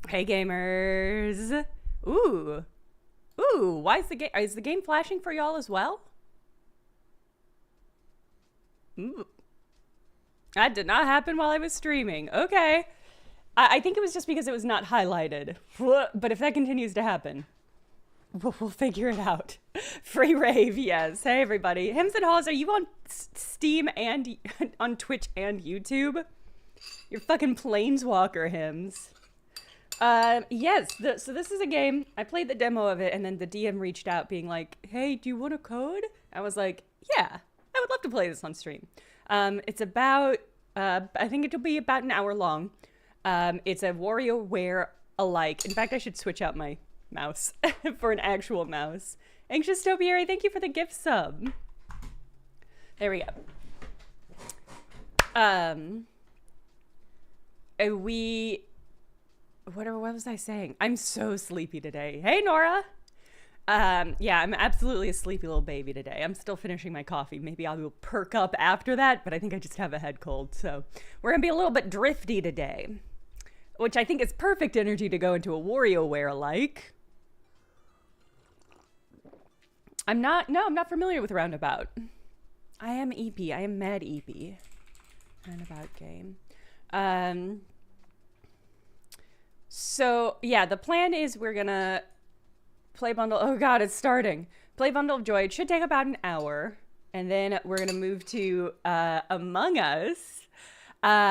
Hey gamers. Ooh. Ooh, why is the game flashing for y'all as well? Ooh. That did not happen while I was streaming. Okay. I think it was just because it was not highlighted. But if that continues to happen, we'll figure it out. Free rave, yes. Hey everybody. Hims and Haws, are you on Steam and on Twitch and YouTube? You're fucking planeswalker Hims. Yes, so this is a game. I played the demo of it, and then the DM reached out being like, hey, do you want a code? I was like, yeah, I would love to play this on stream. It's about, I think it'll be about an hour long. It's a WarioWare alike. In fact, I should switch out my mouse for an actual mouse. Anxious Topiary, thank you for the gift sub. There we go. What was I saying? I'm so sleepy today. Hey, Nora. Yeah, I'm absolutely a sleepy little baby today. I'm still finishing my coffee. Maybe I will perk up after that, but I think I just have a head cold. So we're going to be a little bit drifty today, which I think is perfect energy to go into a WarioWare-like. I'm not familiar with Roundabout. I am EP. I am mad EP. Roundabout game. So, yeah, the plan is we're gonna play bundle. Oh god, it's starting. Play Bundle of Joy. It should take about an hour. And then we're gonna move to Among Us,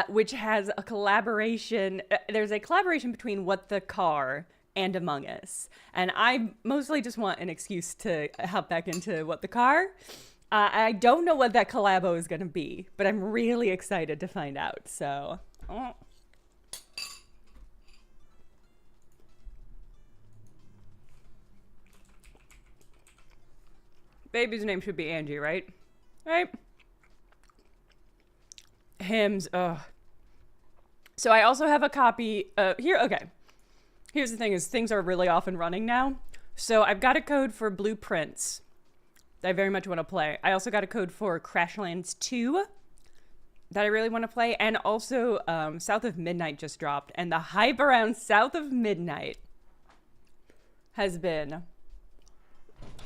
which has a collaboration. There's a collaboration between What the Car and Among Us. And I mostly just want an excuse to hop back into What the Car. I don't know what that collabo is gonna be, but I'm really excited to find out. So, oh. Baby's name should be Angie, right? Right? Hims, ugh. So I also have a copy, here, okay. Here's the thing is things are really off and running now. So I've got a code for Blueprints that I very much want to play. I also got a code for Crashlands 2 that I really want to play. And also South of Midnight just dropped. And the hype around South of Midnight has been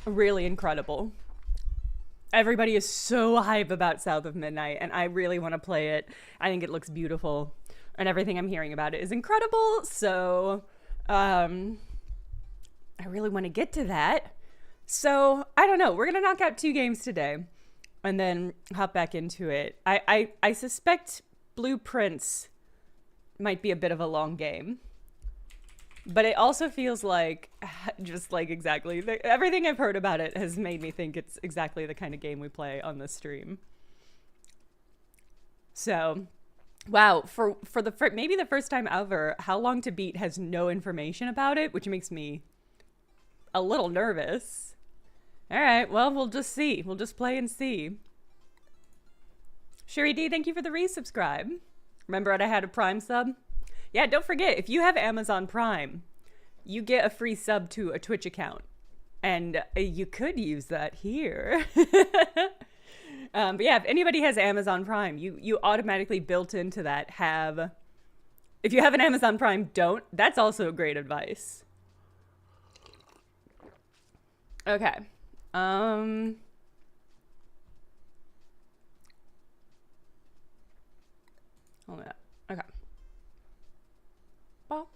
really incredible. Everybody is so hype about South of Midnight, and I really want to play it. I think it looks beautiful, and everything I'm hearing about it is incredible. So, I really want to get to that. So, I don't know. We're gonna knock out 2 games today, and then hop back into it. I suspect Blueprints might be a bit of a long game. But it also feels like, just like exactly, everything I've heard about it has made me think it's exactly the kind of game we play on this stream. So, wow, for maybe the first time ever, How Long to Beat has no information about it, which makes me a little nervous. All right, well, we'll just see. We'll just play and see. Sherry D, thank you for the resubscribe. Remember I had a Prime sub? Yeah, don't forget, if you have Amazon Prime, you get a free sub to a Twitch account. And you could use that here. But yeah, if anybody has Amazon Prime, you automatically built into that have... If you have an Amazon Prime, don't. That's also great advice. Okay. Hold on. Okay. All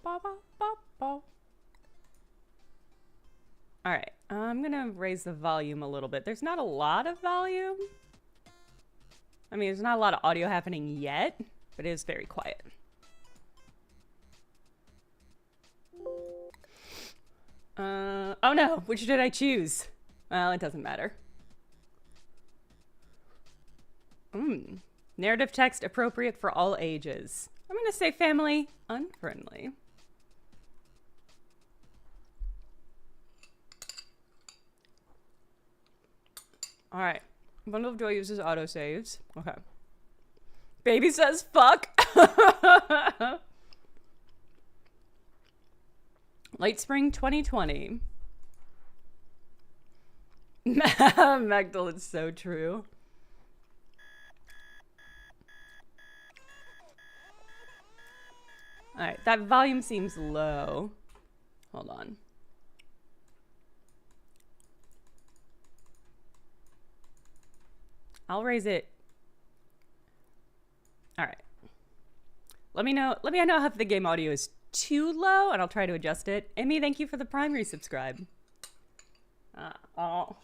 right, I'm gonna raise the volume a little bit. There's not a lot of volume. I mean, there's not a lot of audio happening yet, but it is very quiet. Oh no, which did I choose? Well, it doesn't matter. Narrative text appropriate for all ages. I'm gonna say family unfriendly. All right. Bundle of Joy uses autosaves. Okay. Baby says fuck. Late spring 2020. Magdal, it's so true. Alright, that volume seems low. Hold on. I'll raise it. Alright. Let me know if the game audio is too low, and I'll try to adjust it. Emmy, thank you for the primary subscribe. Oh.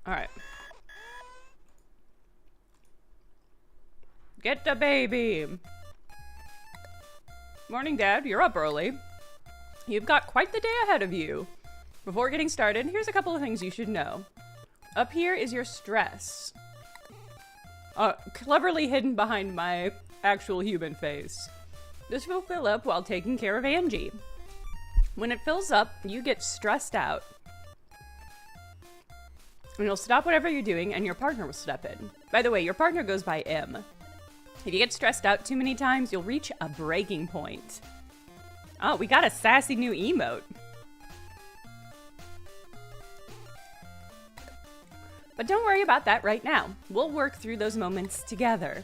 Alright. Get the baby. Morning, Dad. You're up early. You've got quite the day ahead of you. Before getting started, here's a couple of things you should know. Up here is your stress. Cleverly hidden behind my actual human face. This will fill up while taking care of Angie. When it fills up, you get stressed out. And you'll stop whatever you're doing, and your partner will step in. By the way, your partner goes by M. If you get stressed out too many times, you'll reach a breaking point. Oh, we got a sassy new emote. But don't worry about that right now. We'll work through those moments together.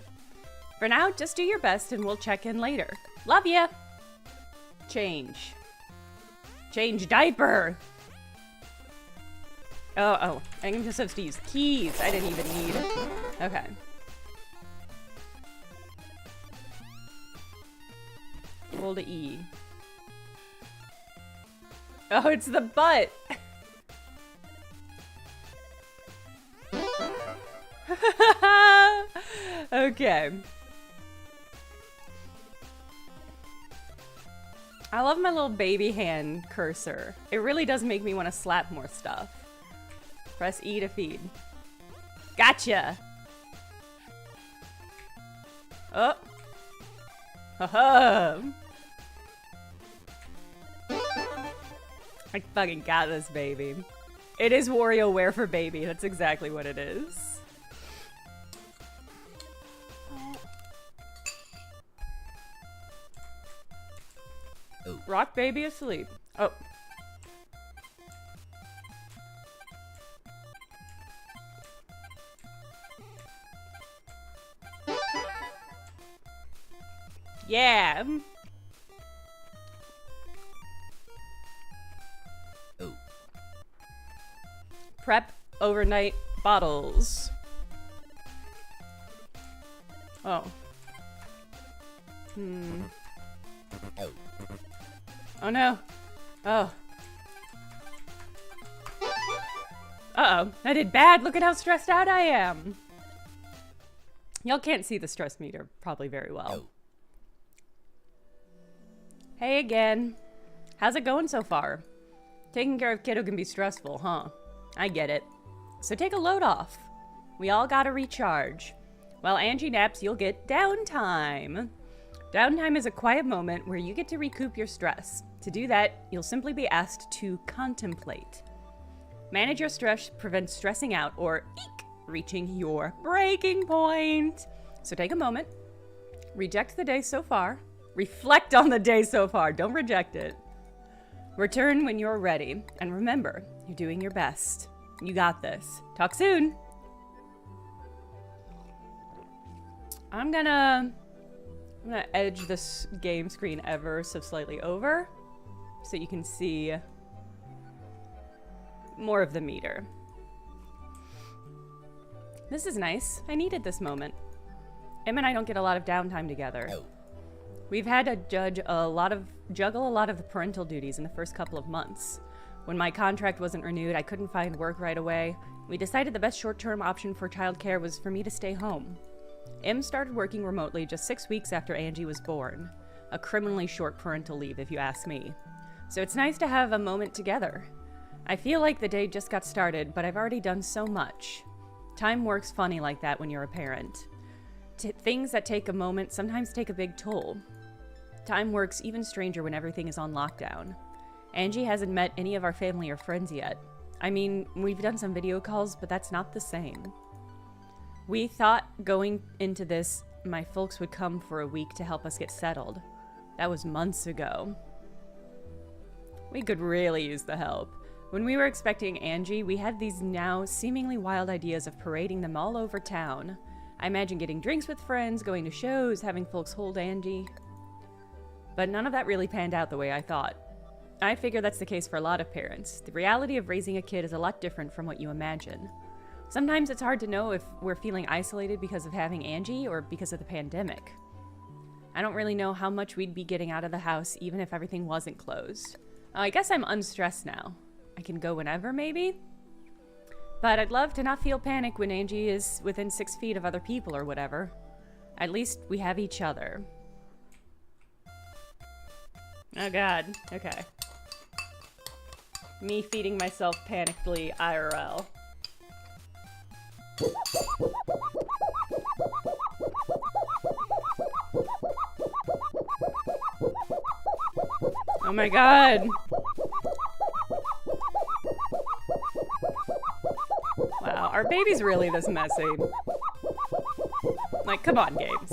For now, just do your best and we'll check in later. Love ya! Change. Change diaper! Oh, I'm just supposed to use keys I didn't even need. Okay. Hold E. Oh, it's the butt! Okay. I love my little baby hand cursor. It really does make me want to slap more stuff. Press E to feed. Gotcha! Oh! Haha! I fucking got this, baby. It is WarioWare for baby. That's exactly what it is. Oh. Rock baby asleep. Oh. Yeah. Oh. Prep overnight bottles. Oh. Oh. Oh no. Oh. Uh-oh. I did bad. Look at how stressed out I am. Y'all can't see the stress meter probably very well. Oh. Hey again. How's it going so far? Taking care of kiddo can be stressful, huh? I get it. So take a load off. We all gotta recharge. While Angie naps, you'll get downtime. Downtime is a quiet moment where you get to recoup your stress. To do that, you'll simply be asked to contemplate. Manage your stress prevents stressing out or eek, reaching your breaking point. So take a moment, reject the day so far, reflect on the day so far, don't reject it. Return when you're ready, and remember, you're doing your best. You got this. Talk soon. I'm gonna edge this game screen ever so slightly over so you can see more of the meter. This is nice. I needed this moment. Em and I don't get a lot of downtime together. Oh. We've had to juggle a lot of the parental duties in the first couple of months. When my contract wasn't renewed, I couldn't find work right away. We decided the best short-term option for childcare was for me to stay home. Em started working remotely just 6 weeks after Angie was born. A criminally short parental leave, if you ask me. So it's nice to have a moment together. I feel like the day just got started, but I've already done so much. Time works funny like that when you're a parent. Things that take a moment sometimes take a big toll. Time works even stranger when everything is on lockdown. Angie hasn't met any of our family or friends yet. I mean, we've done some video calls, but that's not the same. We thought going into this, my folks would come for a week to help us get settled. That was months ago. We could really use the help. When we were expecting Angie, we had these now seemingly wild ideas of parading them all over town. I imagine getting drinks with friends, going to shows, having folks hold Angie. But none of that really panned out the way I thought. I figure that's the case for a lot of parents. The reality of raising a kid is a lot different from what you imagine. Sometimes it's hard to know if we're feeling isolated because of having Angie or because of the pandemic. I don't really know how much we'd be getting out of the house even if everything wasn't closed. I guess I'm unstressed now. I can go whenever, maybe? But I'd love to not feel panic when Angie is within 6 feet of other people or whatever. At least we have each other. Oh god, okay. Me feeding myself panically IRL. Oh my god! Wow, are babies really this messy? Like, come on, games.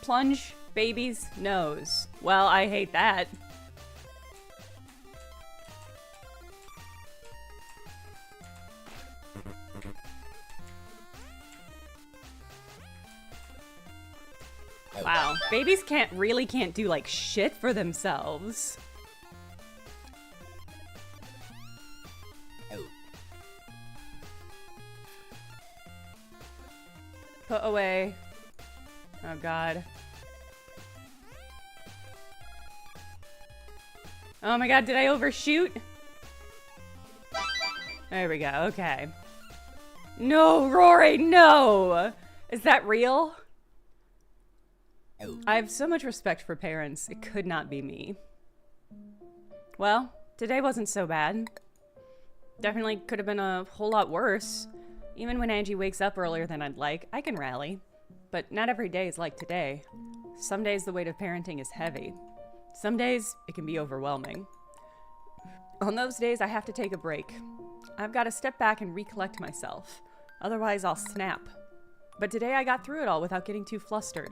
Plunge baby's nose. Well, I hate that. Wow, babies can't do like shit for themselves. Oh. Put away. Oh god. Oh my god, did I overshoot? There we go, okay. No, Rory, no! Is that real? Oh. I have so much respect for parents. It could not be me. Well, today wasn't so bad. Definitely could have been a whole lot worse. Even when Angie wakes up earlier than I'd like, I can rally. But not every day is like today. Some days the weight of parenting is heavy. Some days it can be overwhelming. On those days I have to take a break. I've got to step back and recollect myself. Otherwise I'll snap. But today I got through it all without getting too flustered.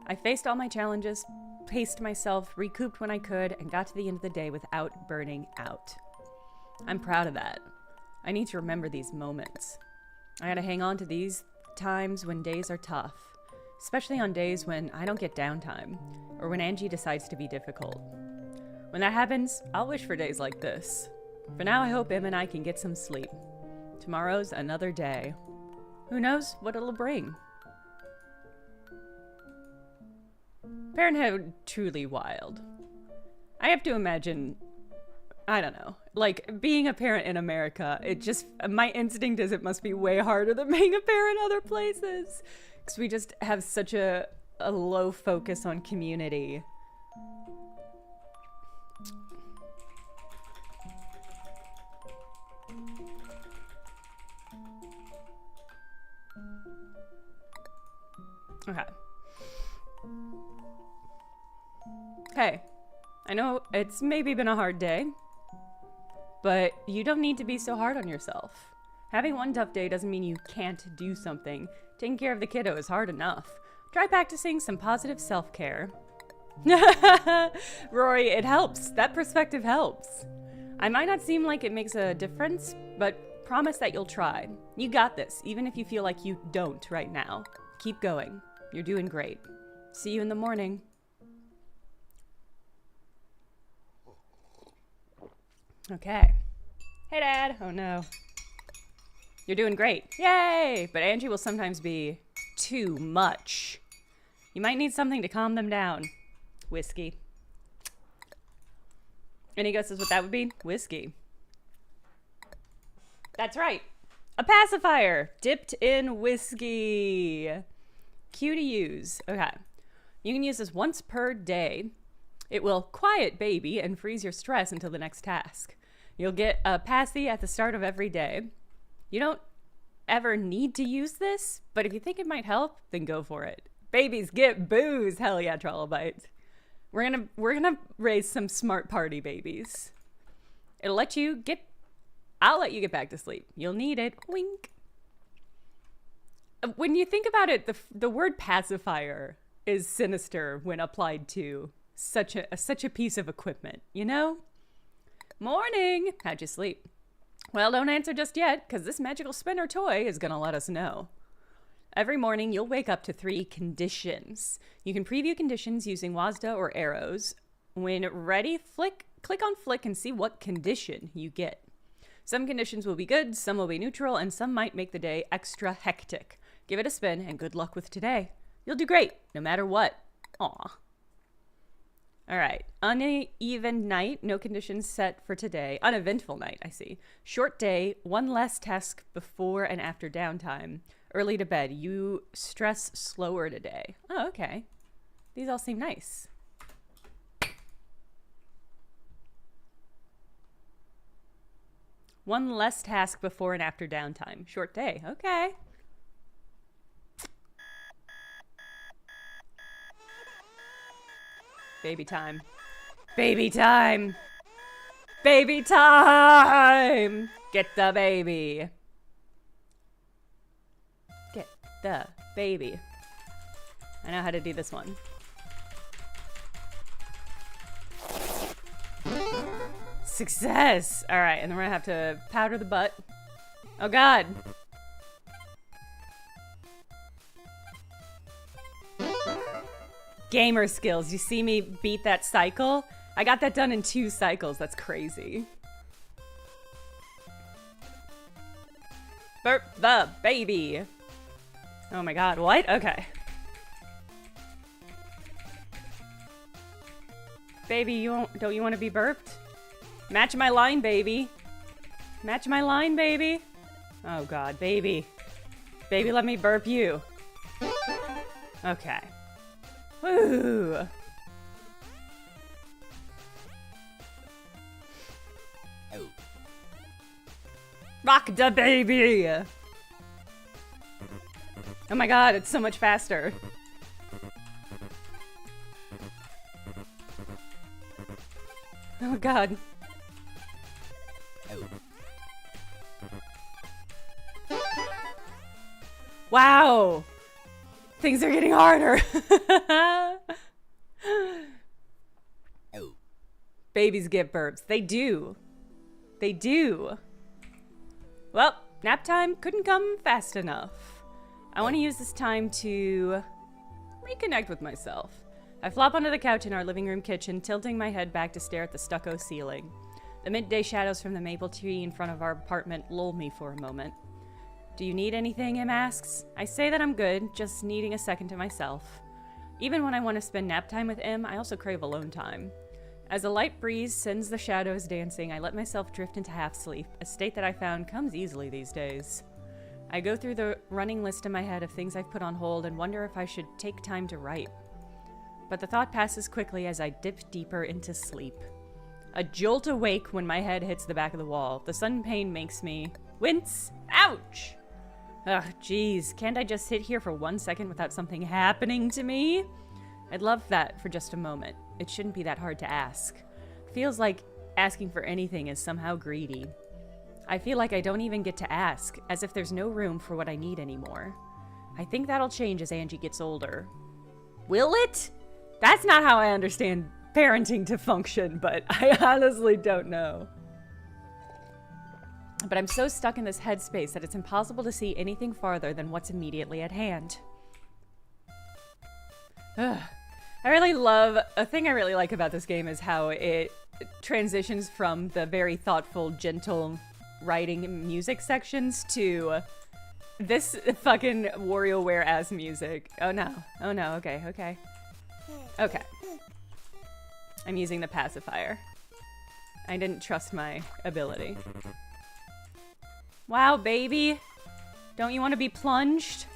I faced all my challenges, paced myself, recouped when I could, and got to the end of the day without burning out. I'm proud of that. I need to remember these moments. I gotta hang on to these times when days are tough, especially on days when I don't get downtime, or when Angie decides to be difficult. When that happens, I'll wish for days like this. For now, I hope Em and I can get some sleep. Tomorrow's another day. Who knows what it'll bring? Parenthood truly wild. I have to imagine, I don't know, like being a parent in America, my instinct is it must be way harder than being a parent other places. Because we just have such a low focus on community. Okay. Hey, I know it's maybe been a hard day, but you don't need to be so hard on yourself. Having one tough day doesn't mean you can't do something. Taking care of the kiddo is hard enough. Try practicing some positive self-care. Rory, it helps. That perspective helps. I might not seem like it makes a difference, but promise that you'll try. You got this, even if you feel like you don't right now. Keep going. You're doing great. See you in the morning. Okay. Hey, Dad. Oh, no. You're doing great. Yay! But Angie will sometimes be too much. You might need something to calm them down. Whiskey. Any guesses what that would be? Whiskey. That's right. A pacifier dipped in whiskey. Cue to use. Okay. You can use this once per day. It will quiet baby and freeze your stress until the next task. You'll get a passy at the start of every day. You don't ever need to use this, but if you think it might help, then go for it. Babies get booze. Hell yeah, Trollobite. We're gonna raise some smart party babies. I'll let you get back to sleep. You'll need it. Wink. When you think about it, the word pacifier is sinister when applied to such a piece of equipment, you know? Morning! How'd you sleep? Well, don't answer just yet, because this magical spinner toy is going to let us know. Every morning, you'll wake up to 3 conditions. You can preview conditions using WASDA or arrows. When ready, click on flick and see what condition you get. Some conditions will be good, some will be neutral, and some might make the day extra hectic. Give it a spin, and good luck with today. You'll do great, no matter what. Aw. All right. Uneven night, no conditions set for today. Uneventful night, I see. Short day, 1 less task before and after downtime. Early to bed, you stress slower today. Oh, okay. These all seem nice. One less task before and after downtime. Short day. Okay. Baby time. Baby time. Baby time. Get the baby. Get the baby. I know how to do this one. Success! Alright, and then we're gonna have to powder the butt. Oh god! Gamer skills. You see me beat that cycle? I got that done in 2 cycles. That's crazy. Burp the baby! Oh my god, what? Okay. Baby, don't you want to be burped? Match my line, baby. Match my line, baby. Oh god, baby. Baby, let me burp you. Okay. Woo! Oh. Rock the baby! Oh my god, it's so much faster. Oh god. Oh. Wow! Things are getting harder. Oh. Babies get burps. They do. They do. Well, nap time couldn't come fast enough. I want to use this time to reconnect with myself. I flop onto the couch in our living room kitchen, tilting my head back to stare at the stucco ceiling. The midday shadows from the maple tree in front of our apartment lull me for a moment. Do you need anything? Em asks. I say that I'm good, just needing a second to myself. Even when I want to spend nap time with Em, I also crave alone time. As a light breeze sends the shadows dancing, I let myself drift into half sleep, a state that I found comes easily these days. I go through the running list in my head of things I've put on hold and wonder if I should take time to write. But the thought passes quickly as I dip deeper into sleep. A jolt awake when my head hits the back of the wall. The sudden pain makes me wince. Ouch! Ugh, geez, can't I just sit here for 1 second without something happening to me? I'd love that for just a moment. It shouldn't be that hard to ask. Feels like asking for anything is somehow greedy. I feel like I don't even get to ask, as if there's no room for what I need anymore. I think that'll change as Angie gets older. Will it? That's not how I understand parenting to function, but I honestly don't know. But I'm so stuck in this headspace that it's impossible to see anything farther than what's immediately at hand. Ugh. A thing I really like about this game is how it transitions from the very thoughtful, gentle writing music sections to this fucking WarioWare-ass music. Oh no, okay. Okay. I'm using the pacifier. I didn't trust my ability. Wow, baby. Don't you want to be plunged?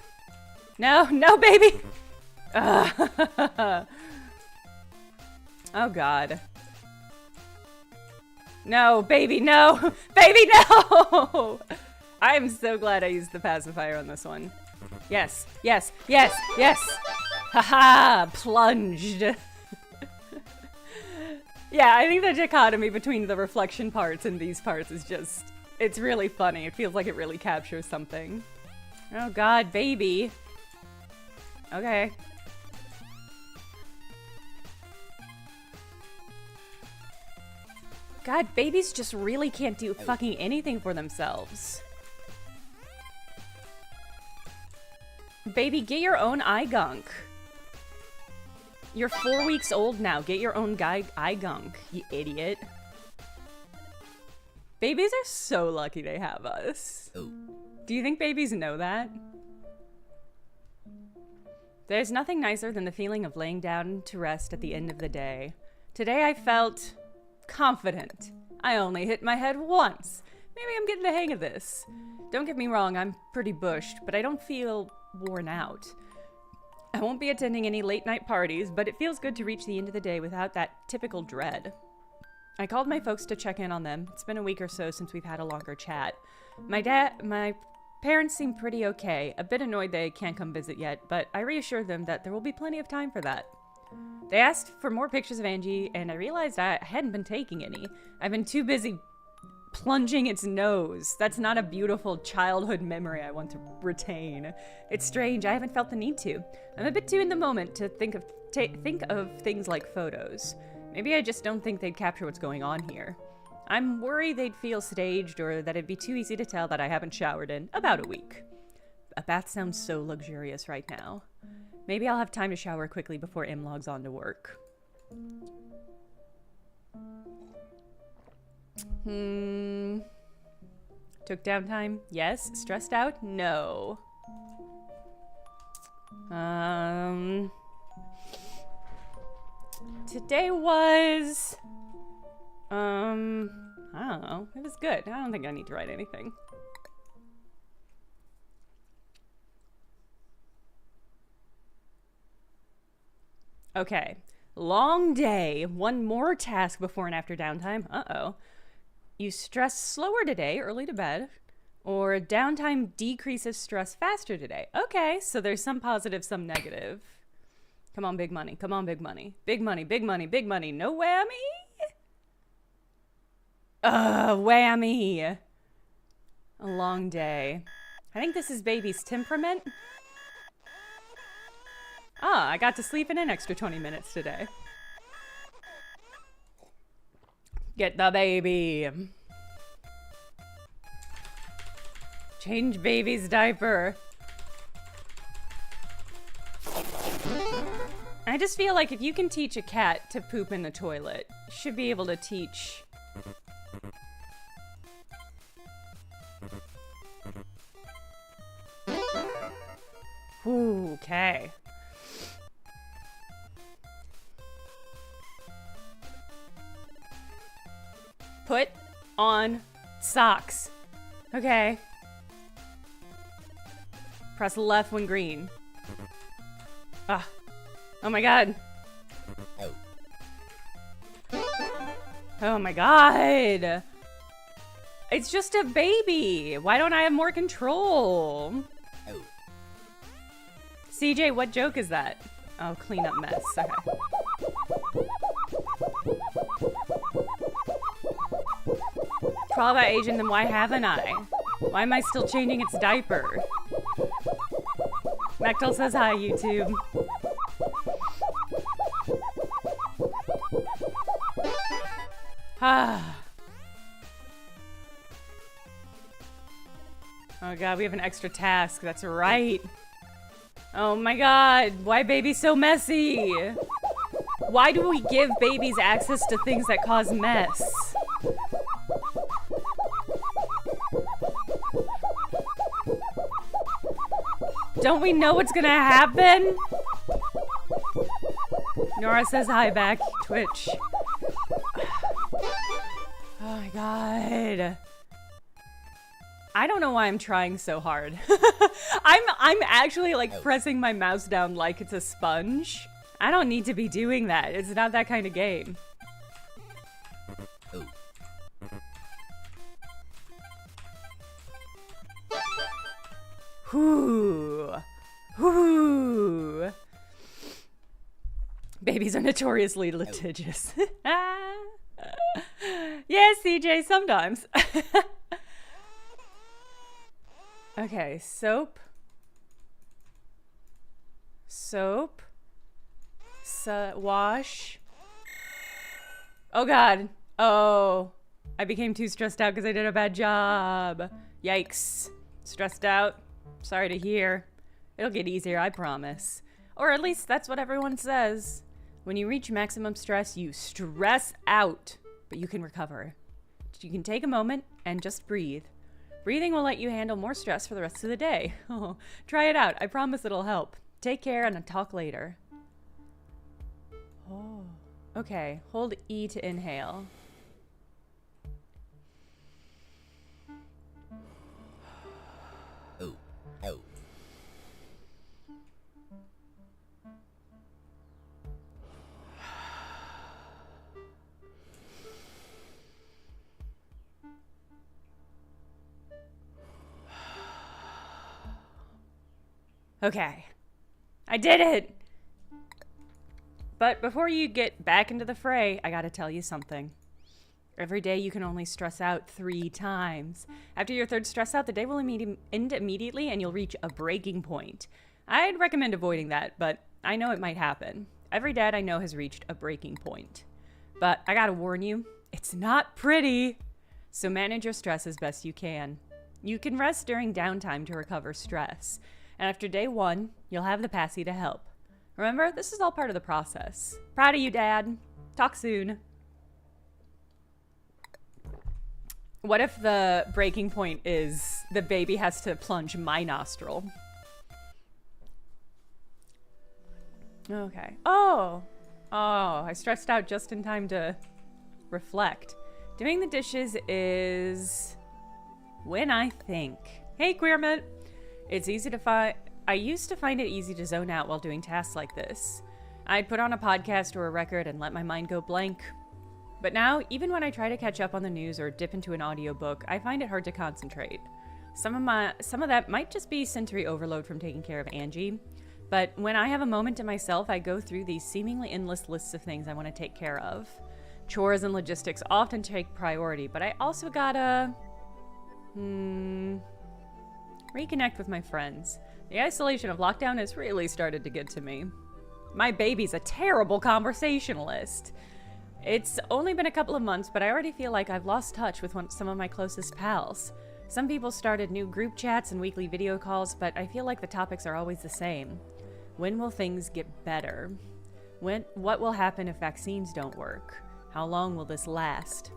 No, baby! Ugh. Oh god. No, baby, no! Baby, no! I'm so glad I used the pacifier on this one. Yes. Haha, plunged. Yeah, I think the dichotomy between the reflection parts and these parts is just, it's really funny. It feels like it really captures something. Oh god, baby. Okay. God, babies just really can't do fucking anything for themselves. Baby, get your own eye gunk. You're 4 weeks old now. Get your own eye gunk, you idiot. Babies are so lucky they have us. Oh. Do you think babies know that? There's nothing nicer than the feeling of laying down to rest at the end of the day. Today I felt confident. I only hit my head once. Maybe I'm getting the hang of this. Don't get me wrong, I'm pretty bushed, but I don't feel worn out. I won't be attending any late night parties, but it feels good to reach the end of the day without that typical dread. I called my folks to check in on them. It's been a week or so since we've had a longer chat. My parents seem pretty okay. A bit annoyed they can't come visit yet, but I reassured them that there will be plenty of time for that. They asked for more pictures of Angie, and I realized I hadn't been taking any. I've been too busy plunging its nose. That's not a beautiful childhood memory I want to retain. It's strange, I haven't felt the need to. I'm a bit too in the moment to think of things like photos. Maybe I just don't think they'd capture what's going on here. I'm worried they'd feel staged or that it'd be too easy to tell that I haven't showered in about a week. A bath sounds so luxurious right now. Maybe I'll have time to shower quickly before Em logs on to work. Took downtime? Yes. Stressed out? No. Today was... I don't know. It was good. I don't think I need to write anything. Okay. Long day. One more task before and after downtime. Uh-oh. You stress slower today, early to bed. Or downtime decreases stress faster today. Okay, so there's some positive, some negative. Come on, big money. Come on, big money. Big money, big money, big money. No whammy? Whammy. A long day. I think this is baby's temperament. Ah, I got to sleep in an extra 20 minutes today. Get the baby. Change baby's diaper. I just feel like if you can teach a cat to poop in the toilet, you should be able to teach... Ooh, okay. Put on socks. Okay. Press left when green. Ah. Oh my god. Oh my god. It's just a baby. Why don't I have more control? CJ, what joke is that? Oh, clean up mess. Okay. It's all about Asian, then why haven't I? Why am I still changing its diaper? Mectel says hi, YouTube. Ah. Oh god, we have an extra task. That's right. Oh my god, why baby's so messy? Why do we give babies access to things that cause mess? Don't we know what's gonna happen? Nora says hi back, Twitch. Oh my god. I don't know why I'm trying so hard. I'm actually like pressing my mouse down like it's a sponge. I don't need to be doing that. It's not that kind of game. Whoo. Whoo. Babies are notoriously litigious. Yes, CJ, sometimes. Okay, soap. Soap. Wash. Oh god. Oh, I became too stressed out because I did a bad job. Yikes. Stressed out? Sorry to hear. It'll get easier, I promise. Or at least that's what everyone says. When you reach maximum stress, you stress out, but you can recover. You can take a moment and just breathe. Breathing will let you handle more stress for the rest of the day. Oh, try it out. I promise it'll help. Take care and I'll talk later. Oh, okay. Hold E to inhale. Oh. Oh. Okay. I did it! But before you get back into the fray, I gotta tell you something. Every day you can only stress out 3 times. After your third stress out, the day will end immediately and you'll reach a breaking point. I'd recommend avoiding that, but I know it might happen. Every dad I know has reached a breaking point. But I gotta warn you, it's not pretty. So manage your stress as best you can. You can rest during downtime to recover stress. And after day 1, you'll have the passy to help. Remember, this is all part of the process. Proud of you, Dad. Talk soon. What if the breaking point is the baby has to plunge my nostril? Okay. Oh, I stressed out just in time to reflect. Doing the dishes is when I think. Hey, Queerman. It's easy to find. I used to find it easy to zone out while doing tasks like this. I'd put on a podcast or a record and let my mind go blank. But now, even when I try to catch up on the news or dip into an audiobook, I find it hard to concentrate. Some of that might just be sensory overload from taking care of Angie. But when I have a moment to myself, I go through these seemingly endless lists of things I want to take care of. Chores and logistics often take priority, but I also gotta reconnect with my friends. The isolation of lockdown has really started to get to me. My baby's a terrible conversationalist. It's only been a couple of months, but I already feel like I've lost touch with some of my closest pals. Some people started new group chats and weekly video calls, but I feel like the topics are always the same. When will things get better? What will happen if vaccines don't work? How long will this last?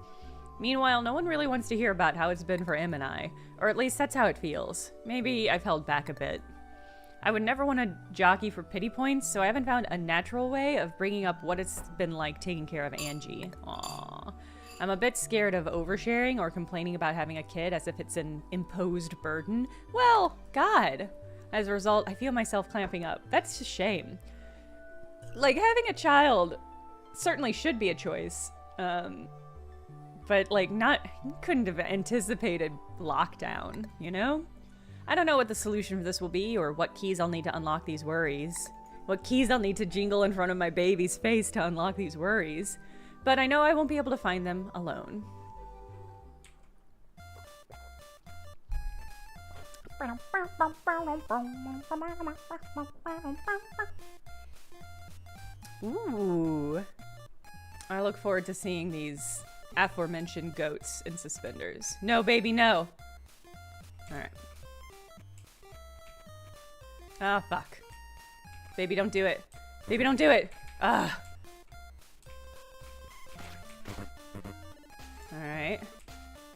Meanwhile, no one really wants to hear about how it's been for Em and I, or at least that's how it feels. Maybe I've held back a bit. I would never want to jockey for pity points, so I haven't found a natural way of bringing up what it's been like taking care of Angie. Aww. I'm a bit scared of oversharing or complaining about having a kid as if it's an imposed burden. Well, God. As a result, I feel myself clamping up. That's a shame. Like, having a child certainly should be a choice. But, like, you couldn't have anticipated lockdown, you know? I don't know what the solution for this will be or what keys I'll need to unlock these worries. What keys I'll need to jingle in front of my baby's face to unlock these worries. But I know I won't be able to find them alone. Ooh. I look forward to seeing these aforementioned goats in suspenders. No, baby, no. Alright. Ah, fuck. Baby, don't do it. Baby, don't do it. Ah. Alright.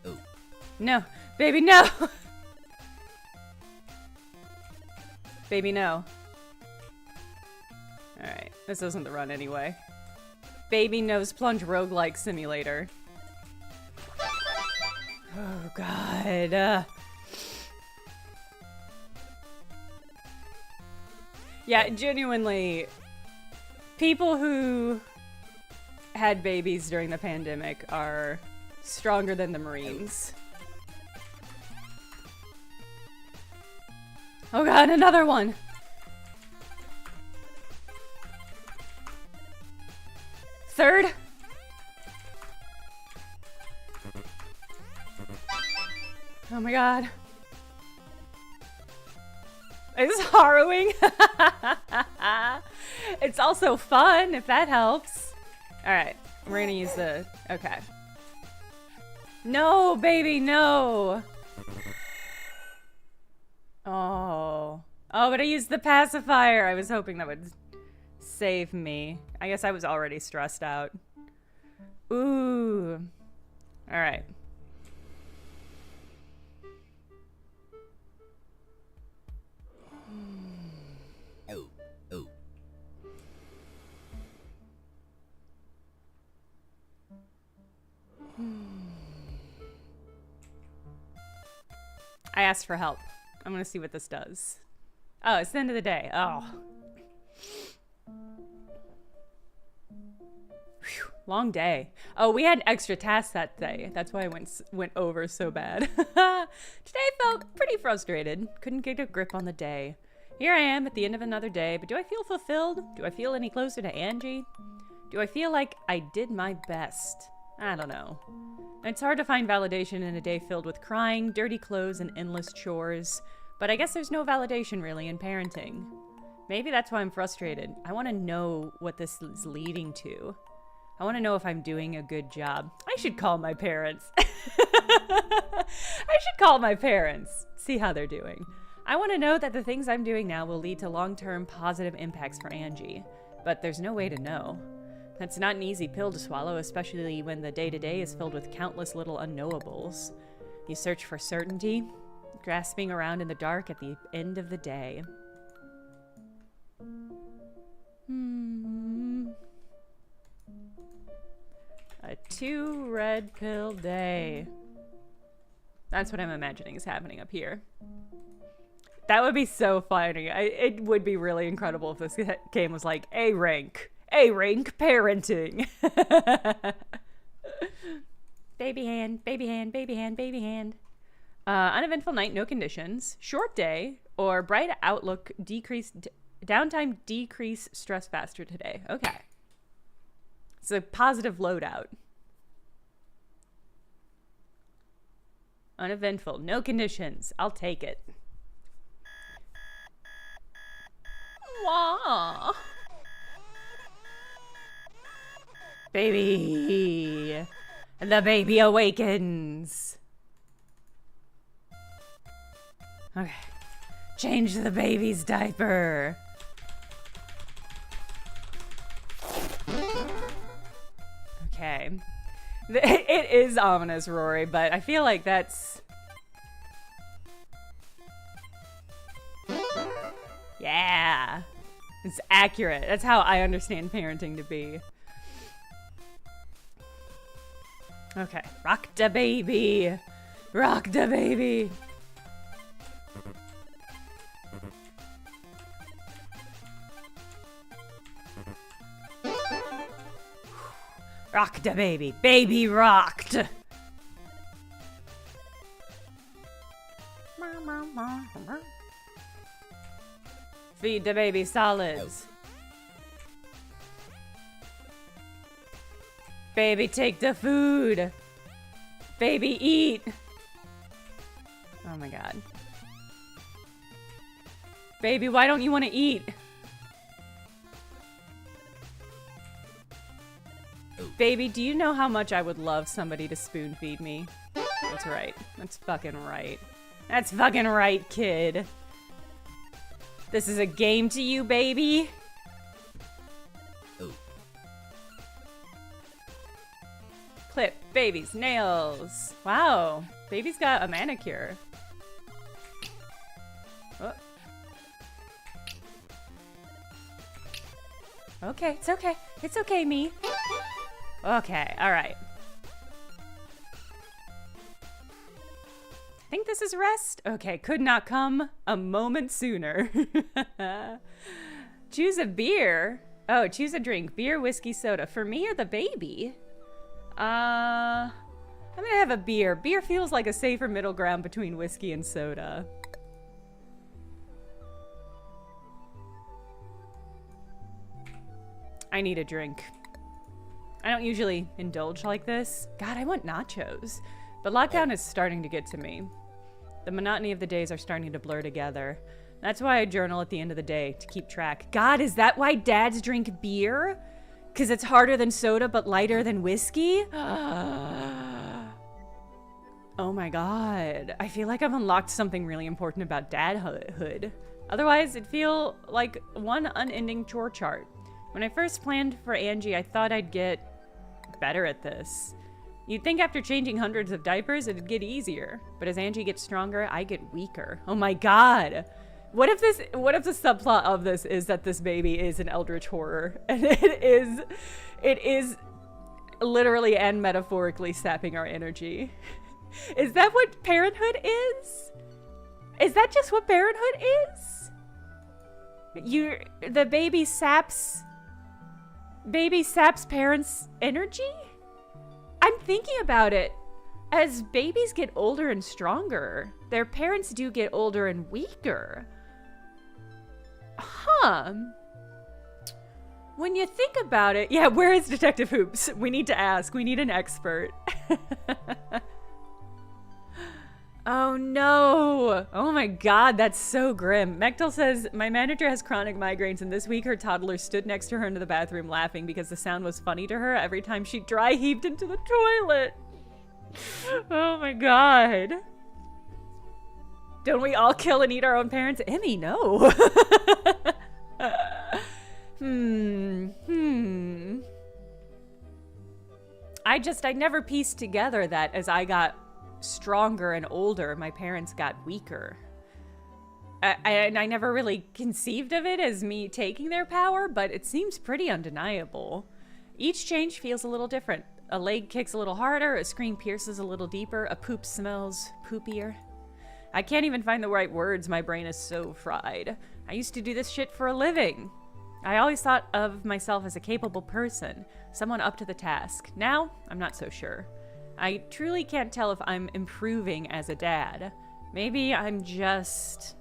Oh. No. Baby, no! Baby, no. Alright. This isn't the run anyway. Baby Nose Plunge Roguelike Simulator. Oh, God. Yeah, genuinely, people who had babies during the pandemic are stronger than the Marines. Oh God, another one! Third? Oh my God. It's harrowing. It's also fun, if that helps. Alright, we're gonna use the... Okay. No, baby, no. Oh. Oh, but I used the pacifier. I was hoping that would save me. I guess I was already stressed out. Ooh. All right. Oh, oh. I asked for help. I'm gonna see what this does. Oh, it's the end of the day. Oh. Whew, long day. Oh, we had extra tasks that day. That's why I went over so bad. Today I felt pretty frustrated. Couldn't get a grip on the day. Here I am at the end of another day, but do I feel fulfilled? Do I feel any closer to Angie? Do I feel like I did my best? I don't know. It's hard to find validation in a day filled with crying, dirty clothes, and endless chores. But I guess there's no validation really in parenting. Maybe that's why I'm frustrated. I want to know what this is leading to. I want to know if I'm doing a good job. I should call my parents. I should call my parents. See how they're doing. I want to know that the things I'm doing now will lead to long-term positive impacts for Angie. But there's no way to know. That's not an easy pill to swallow, especially when the day-to-day is filled with countless little unknowables. You search for certainty, grasping around in the dark at the end of the day. A 2 red pill day. That's what I'm imagining is happening up here. That would be so funny. It would be really incredible if this game was like A rank parenting. Baby hand, baby hand, baby hand, baby hand. Uneventful night, no conditions. Short day or bright outlook, decreased downtime, decrease stress faster today. Okay. It's a positive loadout. Uneventful, no conditions. I'll take it. Wah. Baby. The baby awakens. Okay. Change the baby's diaper. Okay. It is ominous, Rory, but I feel like that's... Yeah. It's accurate. That's how I understand parenting to be. Okay. Rock da baby. Rock da baby. Rock da baby. Baby rocked. Feed the baby solids. Baby, take the food. Baby, eat. Oh my god. Baby, why don't you want to eat? Baby, do you know how much I would love somebody to spoon feed me? That's right. That's fucking right. That's fucking right, kid. This is a game to you, baby. Oh. Clip baby's nails. Wow, baby's got a manicure. Oh. Okay, it's okay. It's okay, me. Okay, all right. I think this is rest. Okay, could not come a moment sooner. Choose a beer. Oh, choose a drink. Beer, whiskey, soda. For me or the baby? I'm gonna have a beer. Beer feels like a safer middle ground between whiskey and soda. I need a drink. I don't usually indulge like this. God, I want nachos. But lockdown is starting to get to me. The monotony of the days are starting to blur together. That's why I journal at the end of the day, to keep track. God, is that why dads drink beer? Because it's harder than soda but lighter than whiskey? Oh my god. I feel like I've unlocked something really important about dadhood. Otherwise, it'd feel like one unending chore chart. When I first planned for Angie, I thought I'd get better at this. You'd think after changing hundreds of diapers, it'd get easier. But as Angie gets stronger, I get weaker. Oh my god. What if the subplot of this is that this baby is an eldritch horror? And it is literally and metaphorically sapping our energy. Is that what parenthood is? Is that just what parenthood is? The baby saps parents' energy? I'm thinking about it. As babies get older and stronger, their parents do get older and weaker. Huh. When you think about it, yeah, where is Detective Hoops? We need to ask. We need an expert. Oh no. Oh my god, that's so grim. Mechtel says, my manager has chronic migraines and this week her toddler stood next to her into the bathroom laughing because the sound was funny to her every time she dry heaved into the toilet. Oh my god. Don't we all kill and eat our own parents? Emmy, no. I never pieced together that as I got stronger and older, my parents got weaker. I never really conceived of it as me taking their power, but it seems pretty undeniable. Each change feels a little different. A leg kicks a little harder, a scream pierces a little deeper, a poop smells poopier. I can't even find the right words, my brain is so fried. I used to do this shit for a living. I always thought of myself as a capable person, someone up to the task. Now, I'm not so sure. I truly can't tell if I'm improving as a dad. Maybe I'm just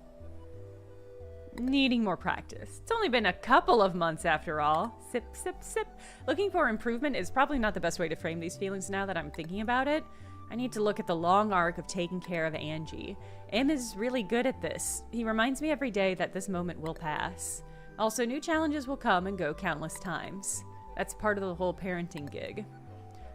needing more practice. It's only been a couple of months after all. Sip, sip, sip. Looking for improvement is probably not the best way to frame these feelings now that I'm thinking about it. I need to look at the long arc of taking care of Angie. Em is really good at this. He reminds me every day that this moment will pass. Also, new challenges will come and go countless times. That's part of the whole parenting gig.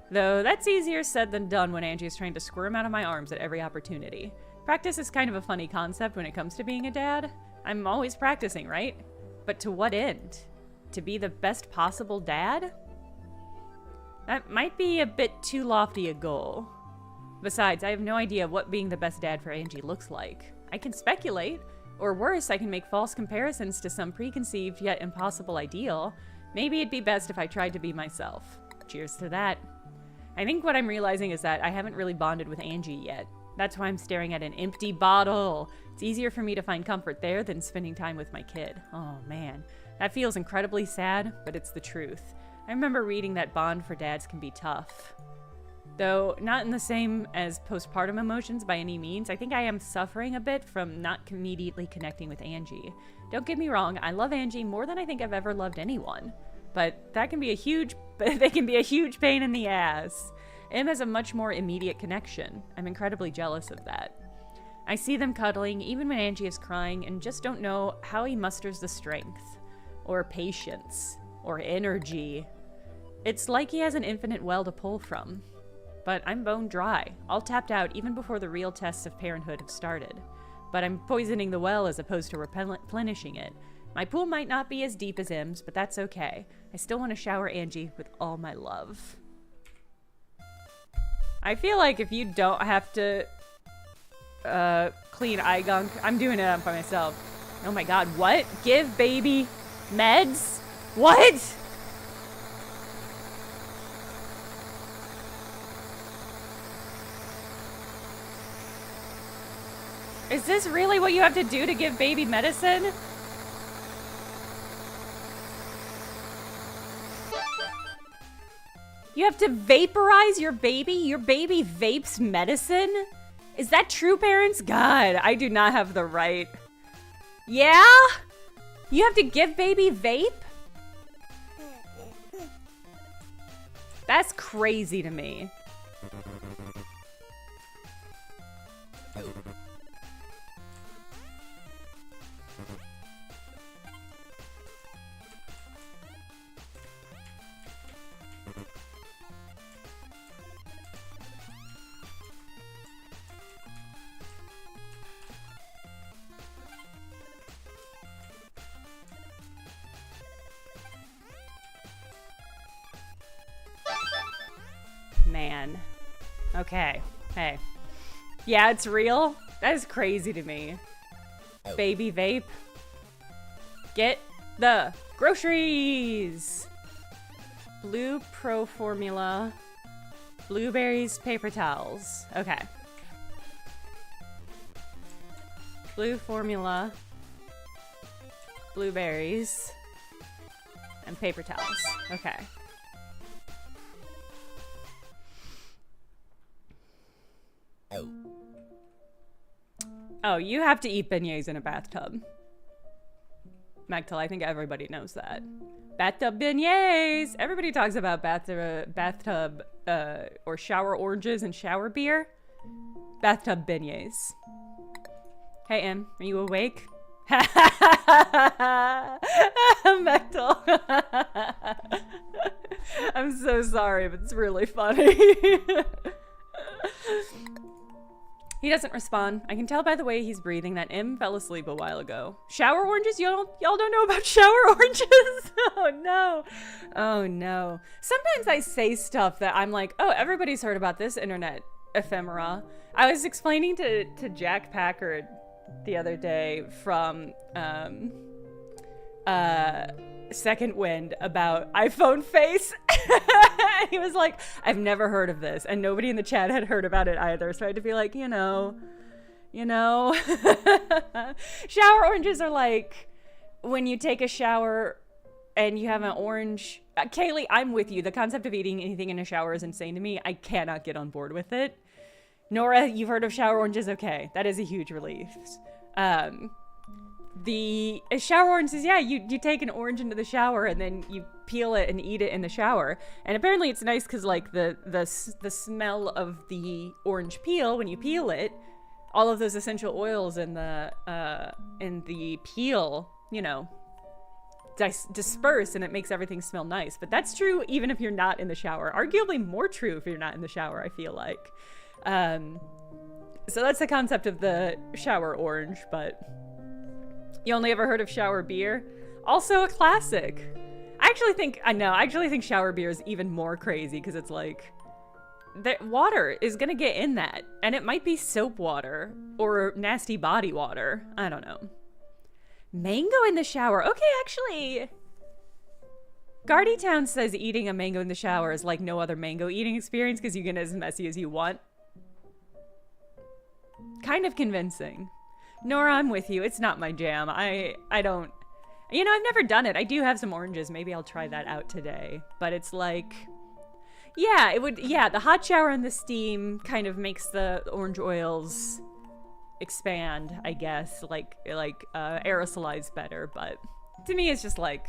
Though that's easier said than done when Angie is trying to squirm out of my arms at every opportunity. Practice is kind of a funny concept when it comes to being a dad. I'm always practicing, right? But to what end? To be the best possible dad? That might be a bit too lofty a goal. Besides, I have no idea what being the best dad for Angie looks like. I can speculate, or worse, I can make false comparisons to some preconceived yet impossible ideal. Maybe it'd be best if I tried to be myself. Cheers to that. I think what I'm realizing is that I haven't really bonded with Angie yet. That's why I'm staring at an empty bottle. It's easier for me to find comfort there than spending time with my kid. Oh man, that feels incredibly sad, but it's the truth. I remember reading that bond for dads can be tough. Though not in the same as postpartum emotions by any means, I think I am suffering a bit from not immediately connecting with Angie. Don't get me wrong, I love Angie more than I think I've ever loved anyone. But that can be a huge pain in the ass. Em has a much more immediate connection. I'm incredibly jealous of that. I see them cuddling even when Angie is crying and just don't know how he musters the strength, or patience, or energy. It's like he has an infinite well to pull from. But I'm bone dry, all tapped out even before the real tests of parenthood have started. But I'm poisoning the well as opposed to replenishing it. My pool might not be as deep as Em's, but that's okay. I still want to shower Angie with all my love. I feel like if you don't have to clean eye gunk, I'm doing it by myself. Oh my god, what? Give baby meds? What? Is this really what you have to do to give baby medicine? You have to vaporize your baby? Your baby vapes medicine? Is that true, parents? God, I do not have the right. Yeah? You have to give baby vape? That's crazy to me. man. Okay. Hey. Yeah, it's real? That is crazy to me. Oh. Baby vape. Get the groceries! Blue Pro Formula. Blueberries, paper towels. Okay. Blue Formula. Blueberries. And paper towels. Okay. Oh. Oh, you have to eat beignets in a bathtub. Magtel, I think everybody knows that. Bathtub beignets! Everybody talks about bathtub or shower oranges and shower beer. Bathtub beignets. Hey, Em, are you awake? Magtel. I'm so sorry, but it's really funny. He doesn't respond. I can tell by the way he's breathing that M fell asleep a while ago. Shower oranges? Y'all don't know about shower oranges? Oh no. Oh no. Sometimes I say stuff that I'm like, oh, everybody's heard about this internet ephemera. I was explaining to Jack Packard the other day from Second Wind about iPhone Face. He was like, I've never heard of this, and nobody in the chat had heard about it either, so I had to be like, you know. Shower oranges are like when you take a shower and you have an orange. Kaylee, I'm with you. The concept of eating anything in a shower is insane to me. I cannot get on board with it. Nora, you've heard of shower oranges? Okay, that is a huge relief. The shower oranges, yeah, you take an orange into the shower and then you peel it and eat it in the shower. And apparently it's nice because like the smell of the orange peel when you peel it, all of those essential oils in the peel, you know, disperse and it makes everything smell nice. But that's true even if you're not in the shower. Arguably more true if you're not in the shower, I feel like. So that's the concept of the shower orange, but you only ever heard of shower beer? Also a classic. I actually think shower beer is even more crazy because it's like the water is gonna get in that, and it might be soap water or nasty body water. I don't know. Mango in the shower. Okay, actually, Guardy Town says eating a mango in the shower is like no other mango eating experience because you get as messy as you want. Kind of convincing. Nora, I'm with you. It's not my jam. I don't, you know, I've never done it. I do have some oranges. Maybe I'll try that out today. But it's like, yeah, the hot shower and the steam kind of makes the orange oils expand, I guess, like aerosolize better. But to me, it's just like,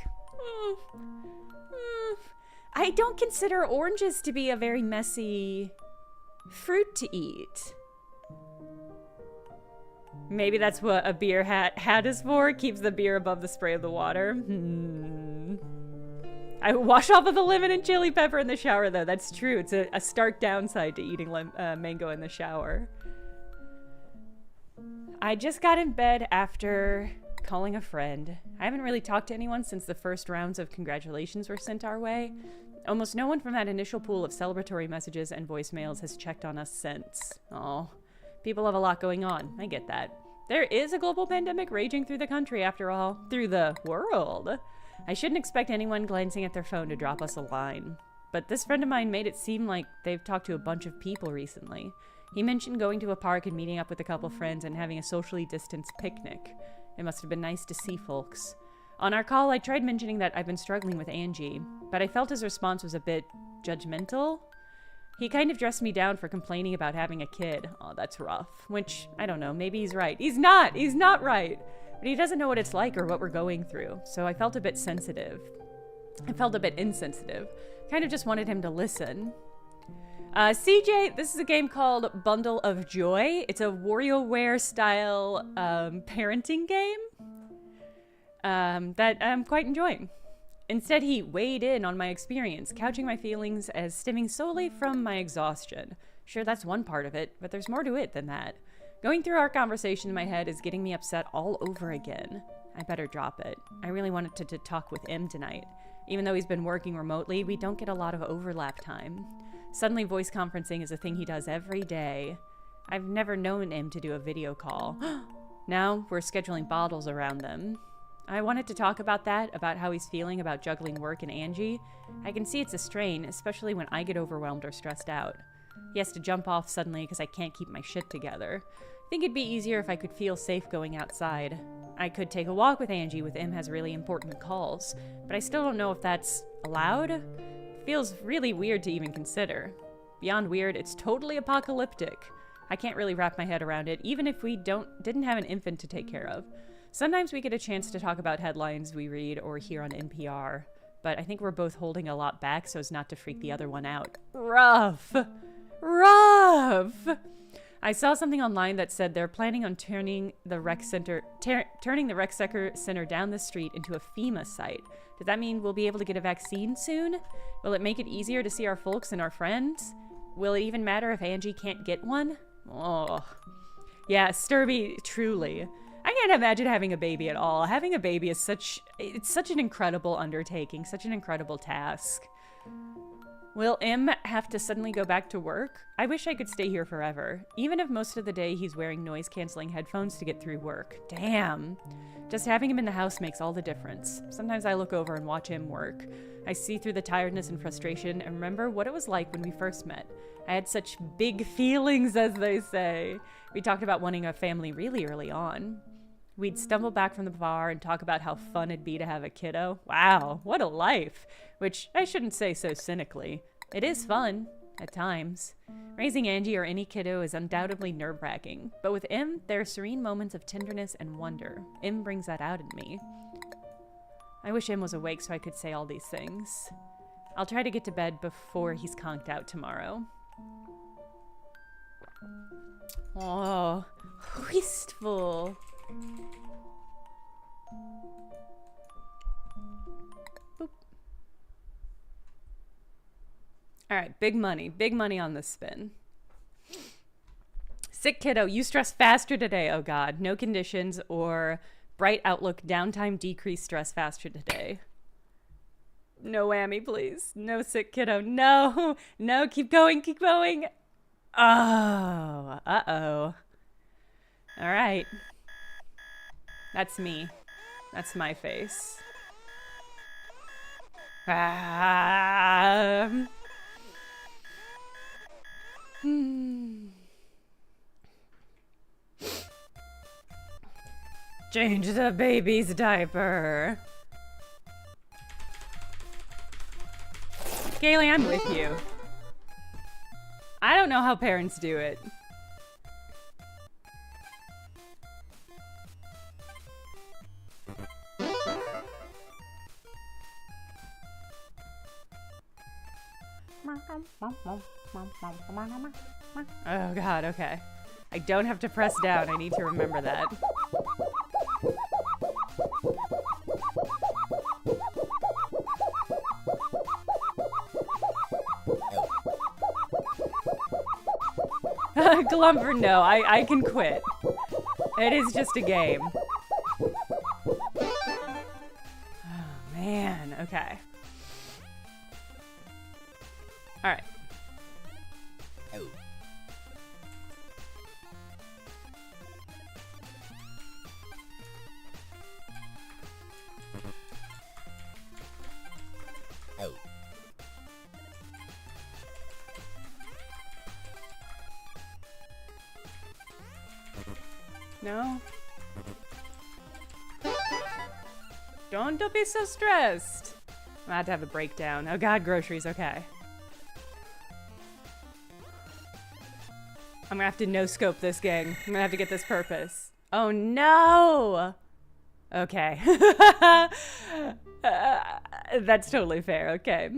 I don't consider oranges to be a very messy fruit to eat. Maybe that's what a beer hat is for. It keeps the beer above the spray of the water. I wash off of the lemon and chili pepper in the shower, though. That's true. It's a stark downside to eating mango in the shower. I just got in bed after calling a friend. I haven't really talked to anyone since the first rounds of congratulations were sent our way. Almost no one from that initial pool of celebratory messages and voicemails has checked on us since. Oh. People have a lot going on. I get that. There is a global pandemic raging through the country, after all. Through the world. I shouldn't expect anyone glancing at their phone to drop us a line. But this friend of mine made it seem like they've talked to a bunch of people recently. He mentioned going to a park and meeting up with a couple friends and having a socially distanced picnic. It must have been nice to see folks. On our call, I tried mentioning that I've been struggling with Angie, but I felt his response was a bit judgmental. He kind of dressed me down for complaining about having a kid. Oh, that's rough. Which, I don't know, maybe he's right. He's not right. But he doesn't know what it's like or what we're going through. So I felt a bit sensitive. I felt a bit insensitive. Kind of just wanted him to listen. CJ, this is a game called Bundle of Joy. It's a WarioWare style parenting game that I'm quite enjoying. Instead, he weighed in on my experience, couching my feelings as stemming solely from my exhaustion. Sure, that's one part of it, but there's more to it than that. Going through our conversation in my head is getting me upset all over again. I better drop it. I really wanted to talk with him tonight. Even though he's been working remotely, we don't get a lot of overlap time. Suddenly voice conferencing is a thing he does every day. I've never known him to do a video call. Now we're scheduling bottles around them. I wanted to talk about that, about how he's feeling about juggling work and Angie. I can see it's a strain, especially when I get overwhelmed or stressed out. He has to jump off suddenly because I can't keep my shit together. I think it'd be easier if I could feel safe going outside. I could take a walk with Angie with him has really important calls, but I still don't know if that's allowed. It feels really weird to even consider. Beyond weird, it's totally apocalyptic. I can't really wrap my head around it, even if we didn't have an infant to take care of. Sometimes we get a chance to talk about headlines we read or hear on NPR, but I think we're both holding a lot back so as not to freak the other one out. Rough! Rough! I saw something online that said they're planning on turning the rec center down the street into a FEMA site. Does that mean we'll be able to get a vaccine soon? Will it make it easier to see our folks and our friends? Will it even matter if Angie can't get one? Oh. Yeah, Sturby, truly. I can't imagine having a baby at all. Having a baby is such an incredible undertaking, such an incredible task. Will M have to suddenly go back to work? I wish I could stay here forever, even if most of the day he's wearing noise-canceling headphones to get through work. Damn. Just having him in the house makes all the difference. Sometimes I look over and watch him work. I see through the tiredness and frustration and remember what it was like when we first met. I had such big feelings, as they say. We talked about wanting a family really early on. We'd stumble back from the bar and talk about how fun it'd be to have a kiddo. Wow, what a life. Which I shouldn't say so cynically. It is fun, at times. Raising Angie or any kiddo is undoubtedly nerve-wracking. But with M, there are serene moments of tenderness and wonder. M brings that out in me. I wish M was awake so I could say all these things. I'll try to get to bed before he's conked out tomorrow. Oh, wistful. Boop. All right, big money on this spin. Sick kiddo, you stress faster today. Oh God, no conditions or bright outlook, downtime, decrease stress faster today. No whammy, please. No sick kiddo. No, no, keep going, keep going. Oh, uh-oh. All right. That's me. That's my face. Change the baby's diaper. Kaylee, I'm with you. I don't know how parents do it. Oh God, okay. I don't have to press down. I need to remember that. Glumper, no, I can quit. It is just a game. Oh, man, okay. All right. Oh. Oh. No? Don't be so stressed. I'm gonna have to have a breakdown. Oh God, groceries, okay. I'm gonna have to no-scope this, gang. I'm gonna have to get this purpose. Oh no! Okay. That's totally fair, okay.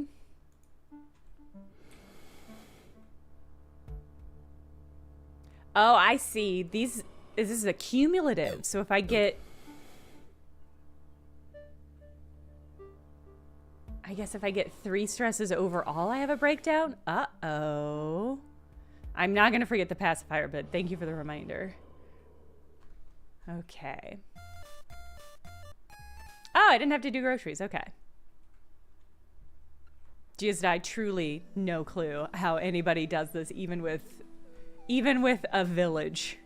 Oh, I see. This is a cumulative. So if I get... I guess if I get 3 stresses overall, I have a breakdown? Uh-oh. I'm not going to forget the pacifier, but thank you for the reminder. Okay. Oh, I didn't have to do groceries. Okay. Just, I truly no clue how anybody does this, even with a village.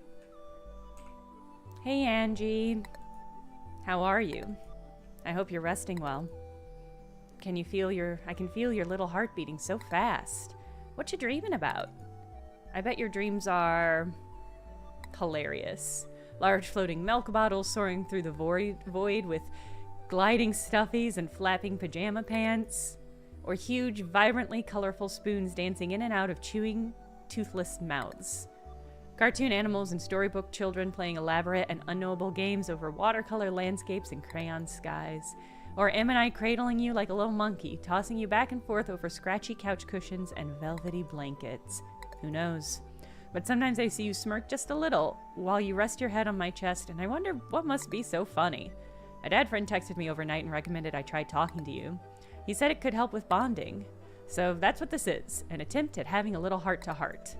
Hey, Angie. How are you? I hope you're resting well. I can feel your little heart beating so fast. What you dreaming about? I bet your dreams are hilarious. Large floating milk bottles soaring through the void with gliding stuffies and flapping pajama pants. Or huge, vibrantly colorful spoons dancing in and out of chewing, toothless mouths. Cartoon animals and storybook children playing elaborate and unknowable games over watercolor landscapes and crayon skies. Or am I cradling you like a little monkey, tossing you back and forth over scratchy couch cushions and velvety blankets? Who knows? But sometimes I see you smirk just a little while you rest your head on my chest, and I wonder what must be so funny. A dad friend texted me overnight and recommended I try talking to you. He said it could help with bonding. So that's what this is, an attempt at having a little heart-to-heart.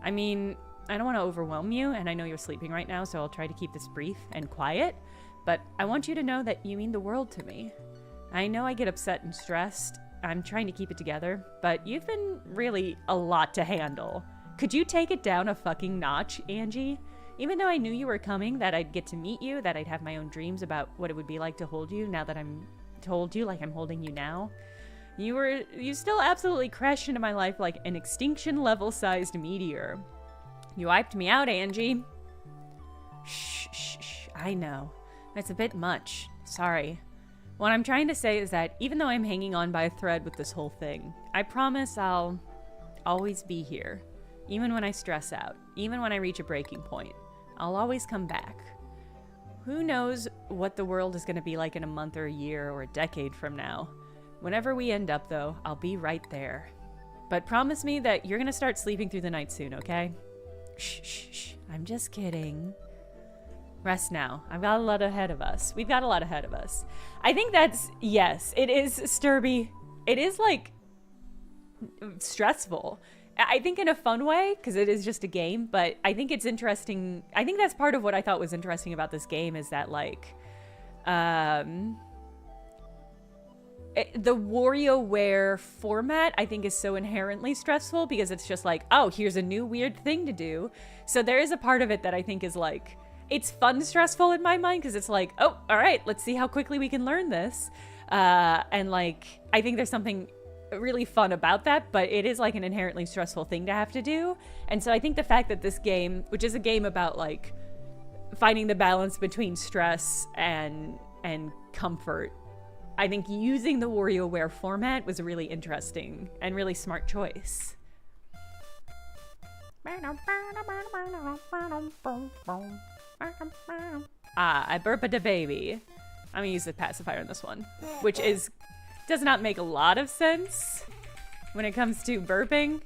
I mean, I don't want to overwhelm you, and I know you're sleeping right now, so I'll try to keep this brief and quiet, but I want you to know that you mean the world to me. I know I get upset and stressed. I'm trying to keep it together, but you've been really a lot to handle. Could you take it down a fucking notch, Angie? Even though I knew you were coming, that I'd get to meet you, that I'd have my own dreams about what it would be like to hold you now that I'm told you like I'm holding you now. You still absolutely crashed into my life like an extinction level sized meteor. You wiped me out, Angie. Shh. I know. That's a bit much. Sorry. What I'm trying to say is that even though I'm hanging on by a thread with this whole thing, I promise I'll always be here. Even when I stress out. Even when I reach a breaking point. I'll always come back. Who knows what the world is going to be like in a month or a year or a decade from now. Whenever we end up, though, I'll be right there. But promise me that you're going to start sleeping through the night soon, okay? Shh. I'm just kidding. Rest now. We've got a lot ahead of us. I think that's, yes, it is, Sturby. It is, like, stressful. I think in a fun way, because it is just a game, but I think it's interesting. I think that's part of what I thought was interesting about this game is that, like, the WarioWare format, I think, is so inherently stressful because it's just like, oh, here's a new weird thing to do. So there is a part of it that I think is, like, it's fun stressful in my mind because it's like, oh, all right, let's see how quickly we can learn this. And, like, I think there's something really fun about that, but it is like an inherently stressful thing to have to do. And so I think the fact that this game, which is a game about like finding the balance between stress and comfort, I think using the WarioWare format was a really interesting and really smart choice. I burped a baby. I'm gonna use the pacifier on this one, which does not make a lot of sense when it comes to burping.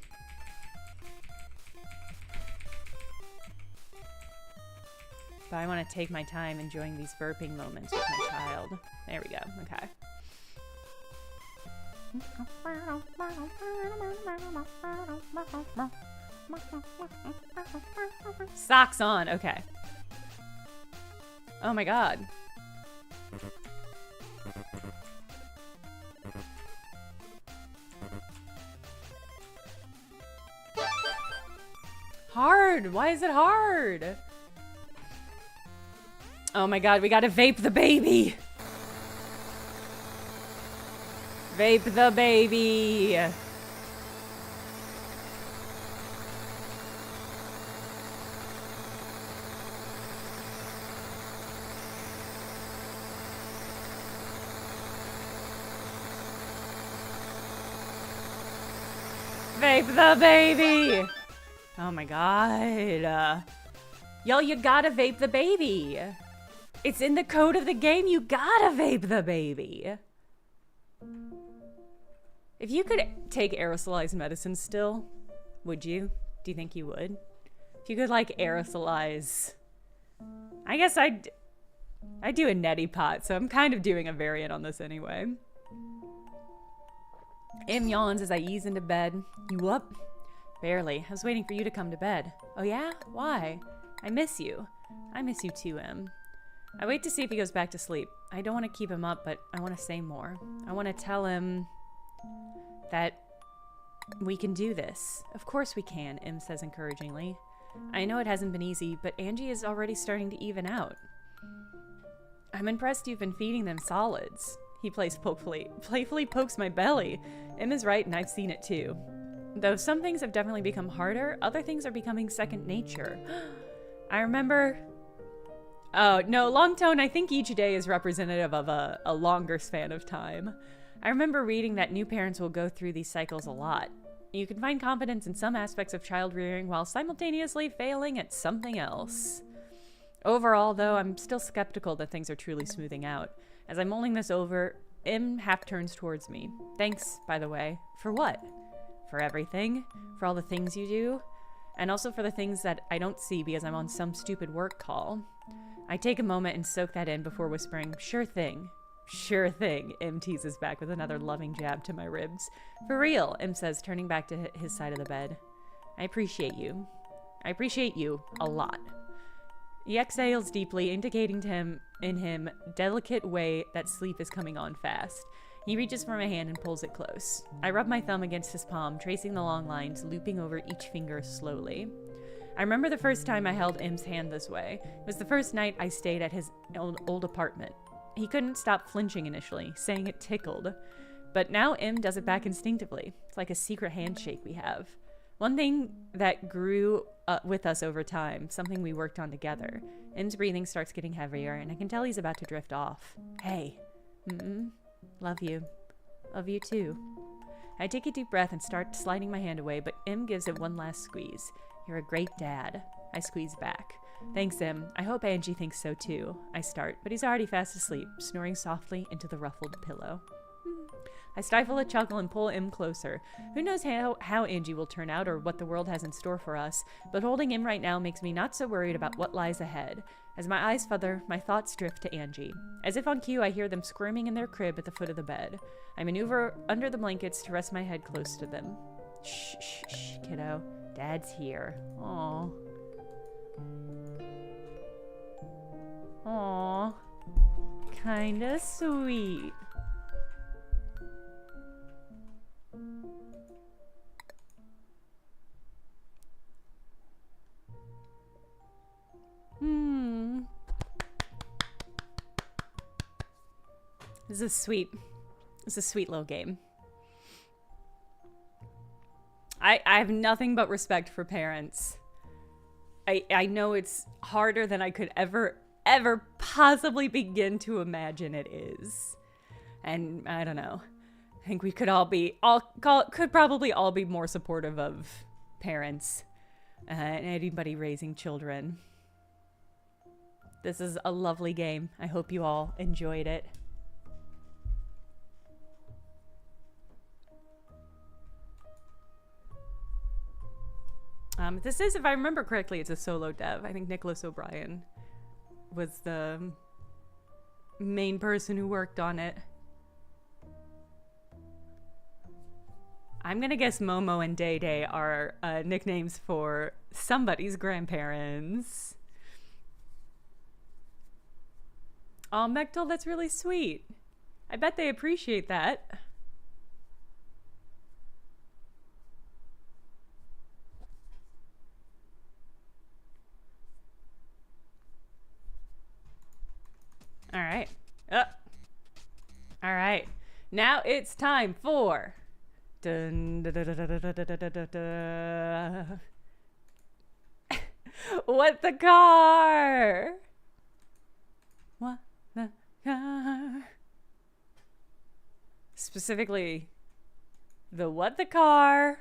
But I want to take my time enjoying these burping moments with my child. There we go. Okay. Socks on. Okay. Oh my god. Hard. Why is it hard? Oh my god, we gotta vape the baby. Vape the baby. Vape the baby. Oh my god. Y'all, you gotta vape the baby. It's in the code of the game. You gotta vape the baby. If you could take aerosolized medicine still, would you? Do you think you would? If you could, like, aerosolize... I guess I do a neti pot, so I'm kind of doing a variant on this anyway. Em yawns as I ease into bed. You up? Barely. I was waiting for you to come to bed. Oh yeah? Why? I miss you. I miss you too, Em. I wait to see if he goes back to sleep. I don't want to keep him up, but I want to say more. I want to tell him that we can do this. Of course we can, Im says encouragingly. I know it hasn't been easy, but Angie is already starting to even out. I'm impressed you've been feeding them solids. He playfully pokes my belly. Im is right, and I've seen it too. Though some things have definitely become harder, other things are becoming second nature. I remember... Oh, no, long tone, I think each day is representative of a longer span of time. I remember reading that new parents will go through these cycles a lot. You can find confidence in some aspects of child rearing while simultaneously failing at something else. Overall, though, I'm still skeptical that things are truly smoothing out. As I'm mulling this over, Im half turns towards me. Thanks, by the way. For what? For everything. For all the things you do. And also for the things that I don't see because I'm on some stupid work call. I take a moment and soak that in before whispering, sure thing. Sure thing, Im teases back with another loving jab to my ribs. For real, Im says, turning back to his side of the bed. I appreciate you. I appreciate you a lot. He exhales deeply, indicating to him in him delicate way that sleep is coming on fast. He reaches for my hand and pulls it close. I rub my thumb against his palm, tracing the long lines, looping over each finger slowly. I remember the first time I held Im's hand this way. It was the first night I stayed at his old apartment. He couldn't stop flinching initially, saying it tickled. But now Im does it back instinctively. It's like a secret handshake we have. One thing that grew with us over time, something we worked on together. Im's breathing starts getting heavier, and I can tell he's about to drift off. Hey. Love you. Love you too. I take a deep breath and start sliding my hand away, but Im gives it one last squeeze. You're a great dad. I squeeze back. Thanks, Im. I hope Angie thinks so too. I start, but he's already fast asleep, snoring softly into the ruffled pillow. I stifle a chuckle and pull Im closer. Who knows how Angie will turn out or what the world has in store for us, but holding Im right now makes me not so worried about what lies ahead. As my eyes further, my thoughts drift to Angie. As if on cue, I hear them squirming in their crib at the foot of the bed. I maneuver under the blankets to rest my head close to them. Shh, shh, shh, kiddo. Dad's here. Aw. Aw. Kinda sweet. This is sweet. It's a sweet little game. I have nothing but respect for parents. I know it's harder than I could ever possibly begin to imagine it is. And I don't know. I think we could could probably all be more supportive of parents and anybody raising children. This is a lovely game. I hope you all enjoyed it. This is, if I remember correctly, it's a solo dev. I think Nicholas O'Brien was the main person who worked on it. I'm gonna guess Momo and Day Day are nicknames for somebody's grandparents. Oh, Mechtel, that's really sweet. I bet they appreciate that. All right. All right. Now it's time for... Dun, da, da, da, da, da, da, da, da, da. What the car? What the car? Specifically, the What the Car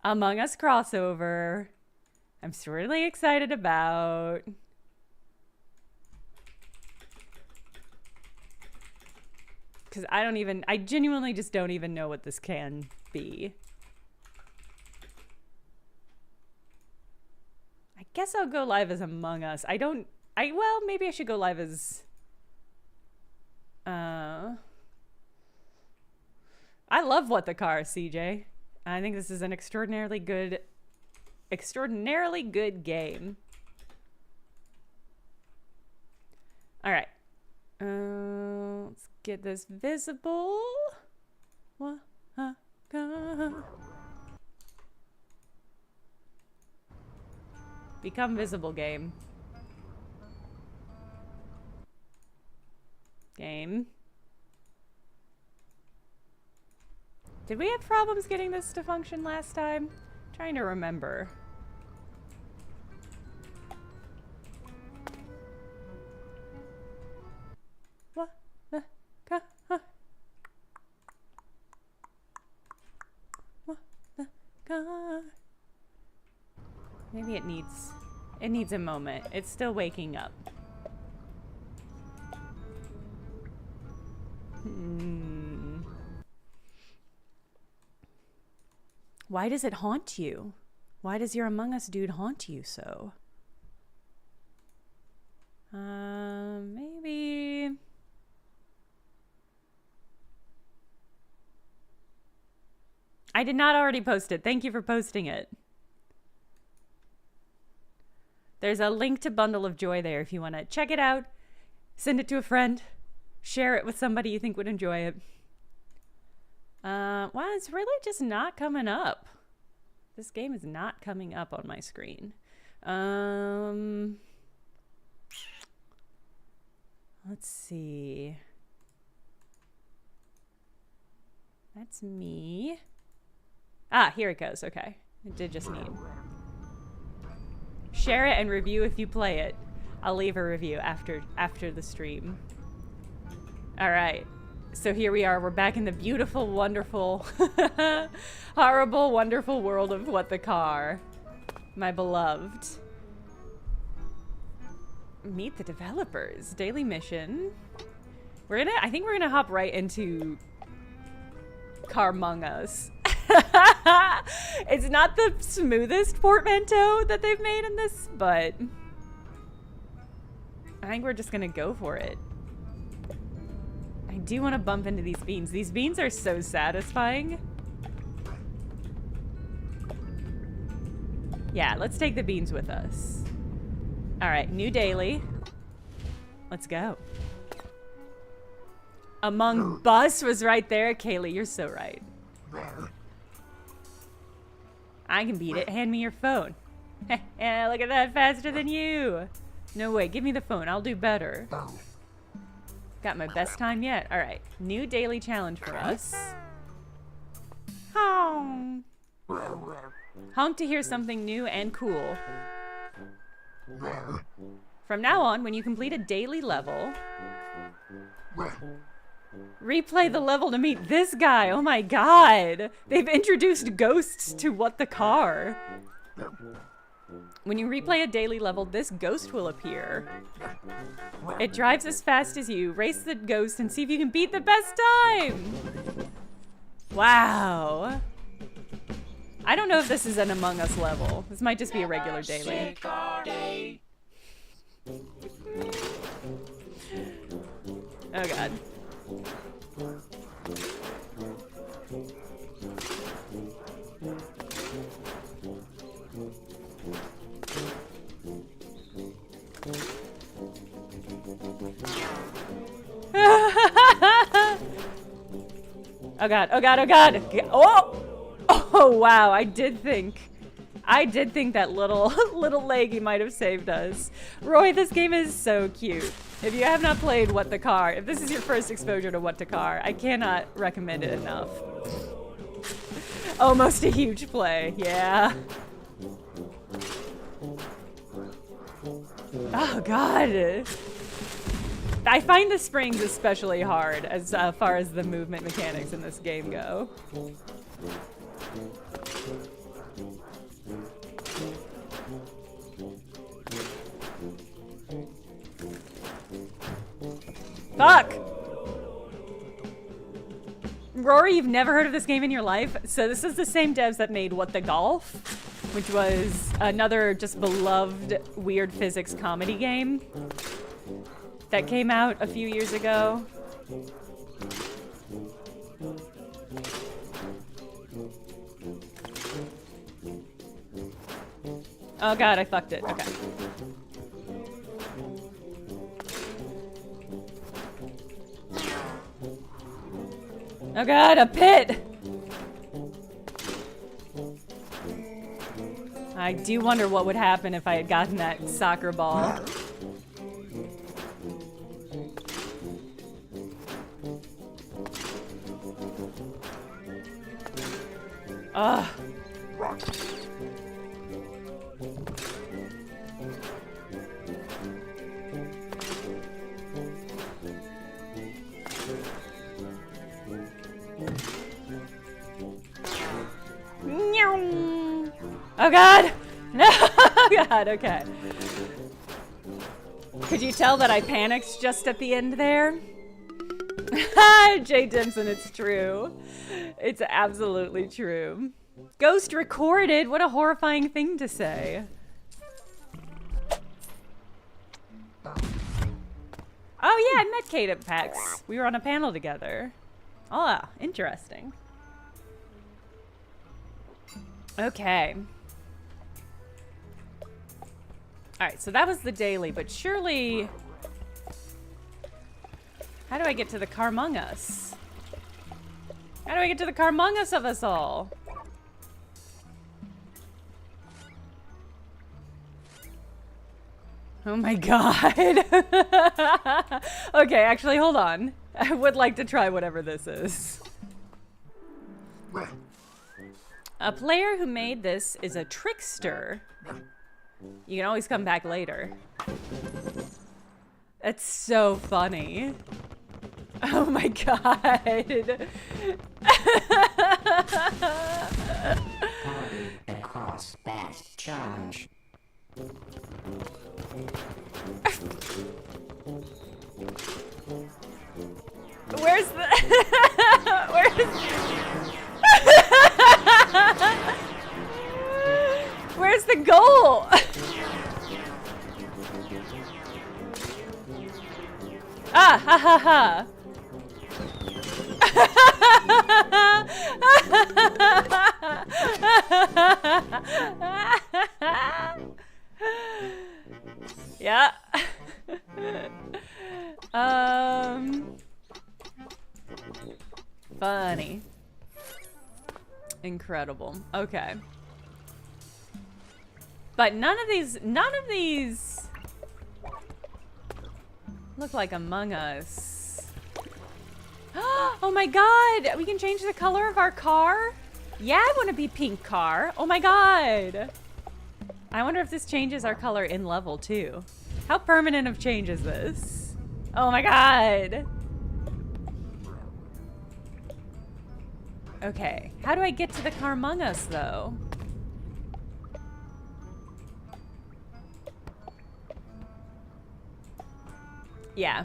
Among Us crossover. I'm really excited about. Because I genuinely just don't even know what this can be. I guess I'll go live as Among Us. Well, maybe I should go live as... I love What the Car, CJ. I think this is an extraordinarily good game. All right. Let's get this visible. What? Huh? Become visible, game. Game. Did we have problems getting this to function last time? I'm trying to remember. What the god? What the god? Maybe it needs a moment. It's still waking up. Why does it haunt you? Why does your Among Us dude haunt you so? Maybe... I did not already post it. Thank you for posting it. There's a link to Bundle of Joy there if you want to check it out, send it to a friend, share it with somebody you think would enjoy it. Wow, it's really just not coming up. This game is not coming up on my screen. Let's see. That's me. Ah, here it goes. Okay. It did just need. Share it and review if you play it. I'll leave a review after the stream. All right. So here we are. We're back in the beautiful, wonderful, horrible, wonderful world of What the Car. My beloved. Meet the developers. Daily mission. I think we're gonna hop right into Carmong Us. It's not the smoothest portmanteau that they've made in this, but I think we're just gonna go for it. I do want to bump into these beans. These beans are so satisfying. Yeah, let's take the beans with us. All right, new daily. Let's go. Among Us was right there. Kaylee, you're so right. I can beat it. Hand me your phone. Yeah, look at that. Faster than you. No way. Give me the phone. I'll do better. Got my best time yet. All right. New daily challenge for us. Honk. Honk to hear something new and cool. From now on, when you complete a daily level, replay the level to meet this guy. Oh my god. They've introduced ghosts to What the Car. When you replay a daily level, this ghost will appear. It drives as fast as you. Race the ghost and see if you can beat the best time. Wow. I don't know if this is an Among Us level. This might just be a regular daily. Oh god. Oh god, oh god, oh god! Oh! Oh wow, I did think that little leggy might have saved us. Roy, this game is so cute. If you have not played What the Car, if this is your first exposure to What the Car, I cannot recommend it enough. Almost a huge play, yeah. Oh god. I find the springs especially hard as far as the movement mechanics in this game go. Fuck! Rory, you've never heard of this game in your life? So this is the same devs that made What the Golf, which was another just beloved weird physics comedy game that came out a few years ago. Oh god, I fucked it. Okay. Oh god, a pit! I do wonder what would happen if I had gotten that soccer ball. Ugh. Oh god! No! Oh god, okay. Could you tell that I panicked just at the end there? Jay Dimson, it's true. It's absolutely true. Ghost recorded? What a horrifying thing to say. Oh yeah, I met Kate at PAX. We were on a panel together. Oh, interesting. Okay. Alright, so that was the daily, but surely... How do I get to the Carmungus? How do I get to the Carmungus of us all? Oh my god. Okay, actually, hold on. I would like to try whatever this is. A player who made this is a trickster. You can always come back later. That's so funny. Oh my god. Across fast charge. Where's the Where's the goal? Ah, ha ha ha. Yeah. Funny. Incredible. Okay. But none of these look like Among Us. Oh my god, we can change the color of our car? Yeah, I want to be pink car. Oh my god. I wonder if this changes our color in level too. How permanent of change is this? Oh my god. Okay, how do I get to the Carmungus though? Yeah,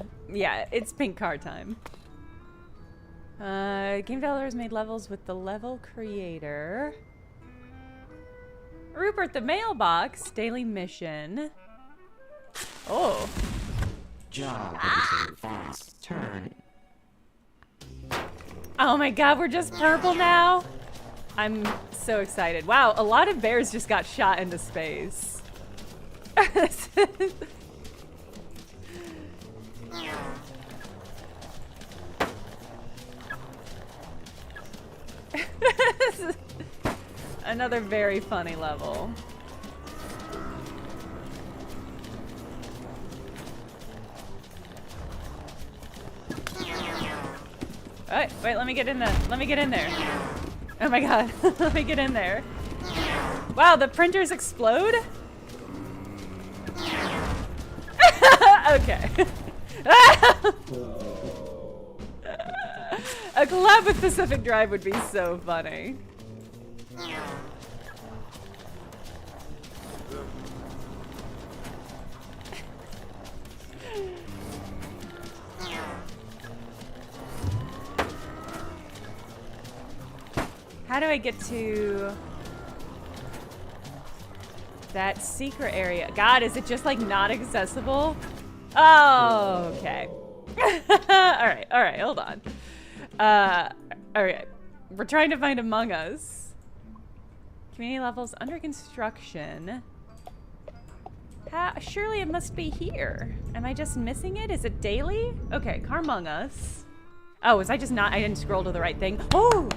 it's pink car time. Game developers made levels with the level creator. Rupert the mailbox, daily mission. Oh. Job fast turn. Oh my god, we're just purple now? I'm so excited. Wow, a lot of bears just got shot into space. This is another very funny level. Alright, wait, let me get in there. Let me get in there. Oh my god, let me get in there. Wow, the printers explode? Okay. A collab with Pacific Drive would be so funny. How do I get to that secret area? God, is it just like not accessible? Oh, okay. All right, hold on. All right, we're trying to find Among Us. Community levels under construction. Surely it must be here. Am I just missing it? Is it daily? Okay, Carmung Us. Oh, was I just not? I didn't scroll to the right thing. Oh!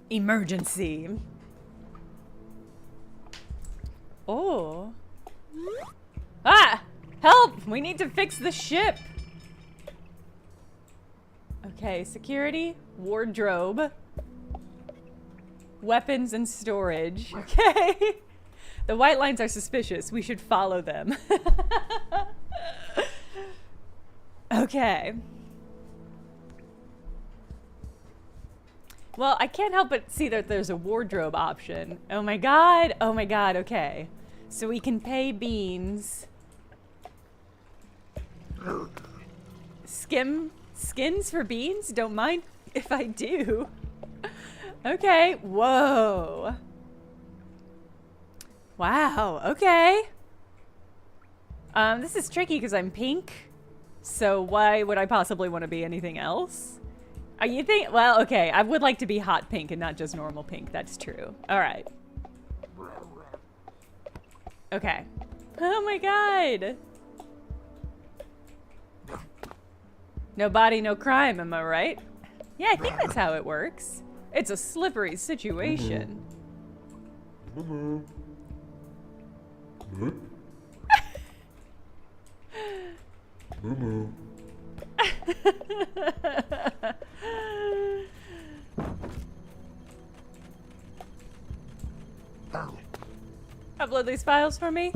Emergency. Oh. Ah! Help! We need to fix the ship. Okay, security, wardrobe, weapons and storage. Okay. The white lines are suspicious. We should follow them. Okay. Well, I can't help but see that there's a wardrobe option. Oh my god. Oh my god. Okay. So we can pay beans. Skins for beans? Don't mind if I do. Okay. Whoa. Wow. Okay. This is tricky because I'm pink. So why would I possibly want to be anything else? You think? Well, okay. I would like to be hot pink and not just normal pink. That's true. All right. Okay. Oh my god. No body, no crime, am I right? Yeah, I think that's how it works. It's a slippery situation. Upload these files for me.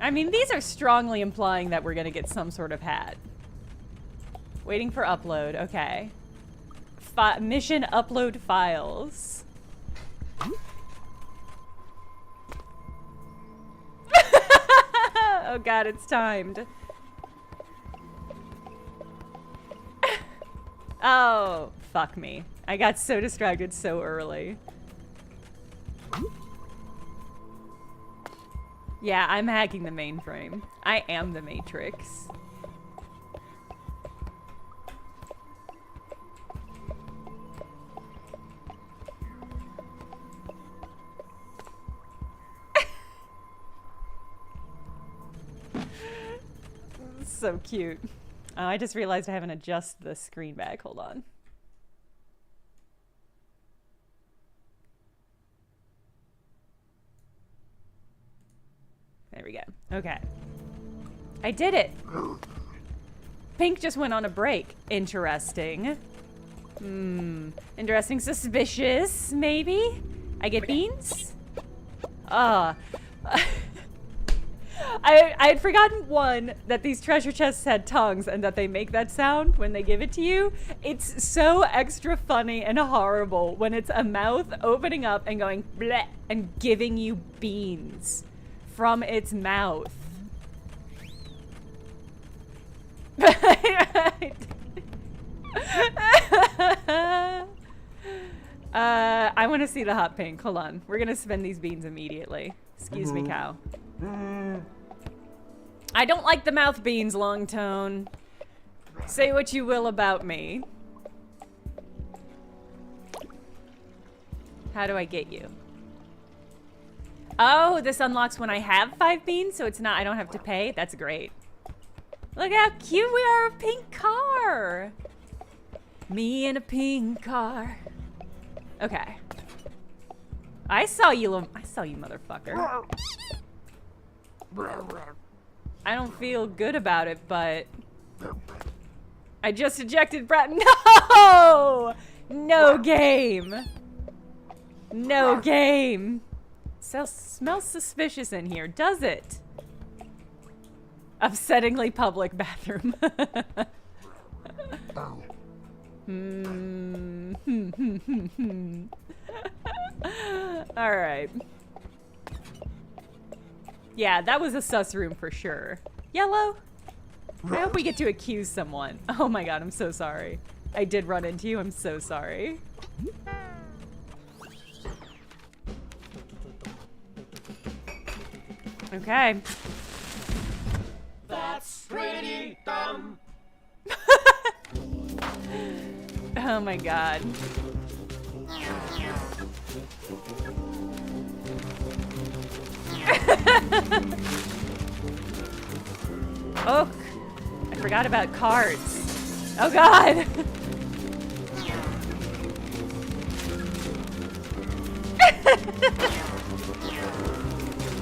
I mean, these are strongly implying that we're gonna get some sort of hat. Waiting for upload. Okay. Mission upload files. Oh god, it's timed. Oh, fuck me. I got so distracted so early. Yeah, I'm hacking the mainframe. I am the Matrix. So cute. Oh, I just realized I haven't adjusted the screen back. Hold on. There we go. Okay. I did it. Pink just went on a break. Interesting. Interesting. Suspicious, maybe? I get beans? I had forgotten, one, that these treasure chests had tongues and that they make that sound when they give it to you. It's so extra funny and horrible when it's a mouth opening up and going bleh and giving you beans from its mouth. I want to see the hot pink. Hold on. We're going to spend these beans immediately. Excuse me, cow. I don't like the mouth beans, Long Tone. Say what you will about me. How do I get you? Oh, this unlocks when I have 5 beans, so it's not, I don't have to pay. That's great. Look how cute we are, a pink car. Me in a pink car. Okay. I saw you, motherfucker. I don't feel good about it, but I just ejected Brett. No! No game. No game. Smells suspicious in here, does it? Upsettingly public bathroom. All right. Yeah, that was a sus room for sure. Yellow? I hope we get to accuse someone. Oh my god, I'm so sorry. I did run into you, I'm so sorry. Okay. That's pretty dumb. Oh my god. Oh, I forgot about cards. Oh god.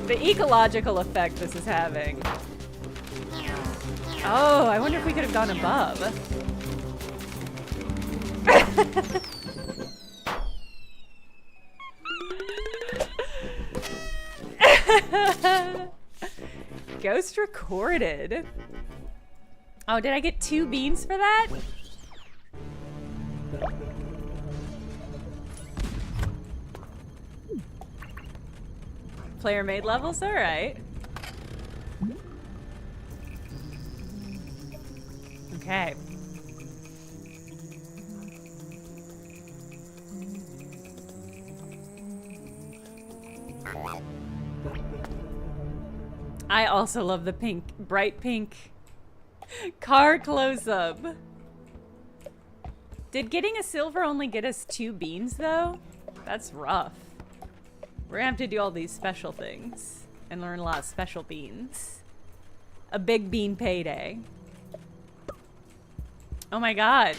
The ecological effect this is having. Oh, I wonder if we could have gone above. Ghost recorded. Oh, did I get 2 beans for that? Player made levels? Alright. Okay. I also love the pink, bright pink car close-up. Did getting a silver only get us 2 beans, though? That's rough. We're gonna have to do all these special things and learn a lot of special beans. A big bean payday. Oh my god.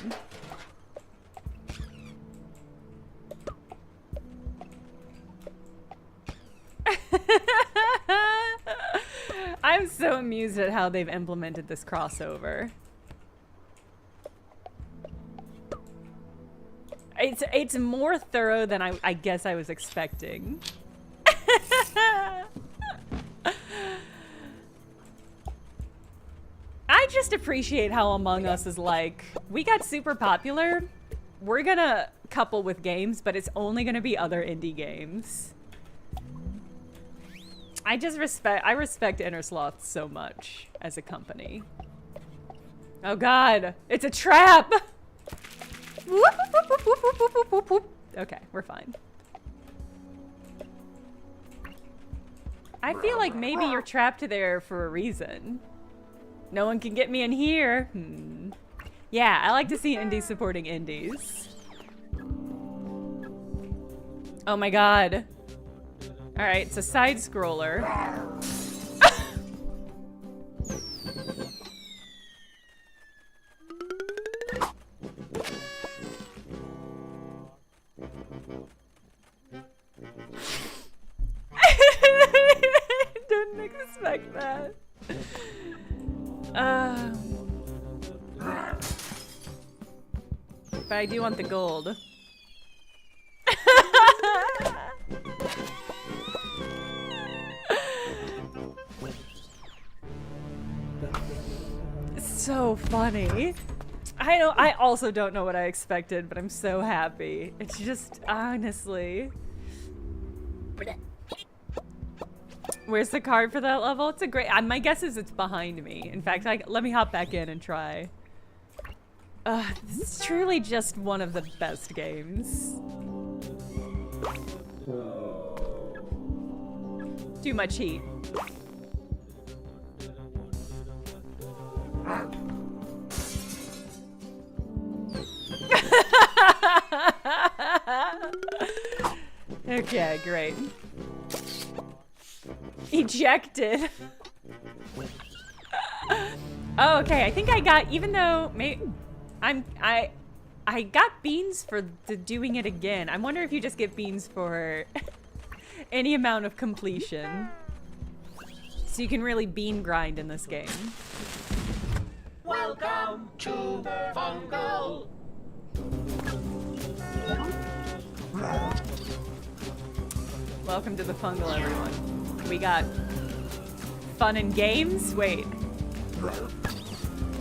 I'm so amused at how they've implemented this crossover. It's more thorough than I guess I was expecting. I just appreciate how Among Us is like, we got super popular, we're gonna couple with games, but it's only gonna be other indie games. I respect Innersloth so much as a company. Oh god, it's a trap! Okay, we're fine. I feel like maybe you're trapped there for a reason. No one can get me in here. Yeah, I like to see indies supporting indies. Oh my god. Alright, it's a side scroller. Didn't expect that. But I do want the gold. So funny. I also don't know what I expected, but I'm so happy. It's just, honestly. Where's the card for that level? It's a great, my guess is it's behind me. In fact, let me hop back in and try. This is truly just one of the best games. Too much heat. Okay, great. Ejected. Oh, okay. I think I got, even though I got beans for doing it again. I wonder if you just get beans for any amount of completion. So you can really bean grind in this game. Welcome to Fungal. Welcome to the Fungal, everyone. We got fun and games? Wait.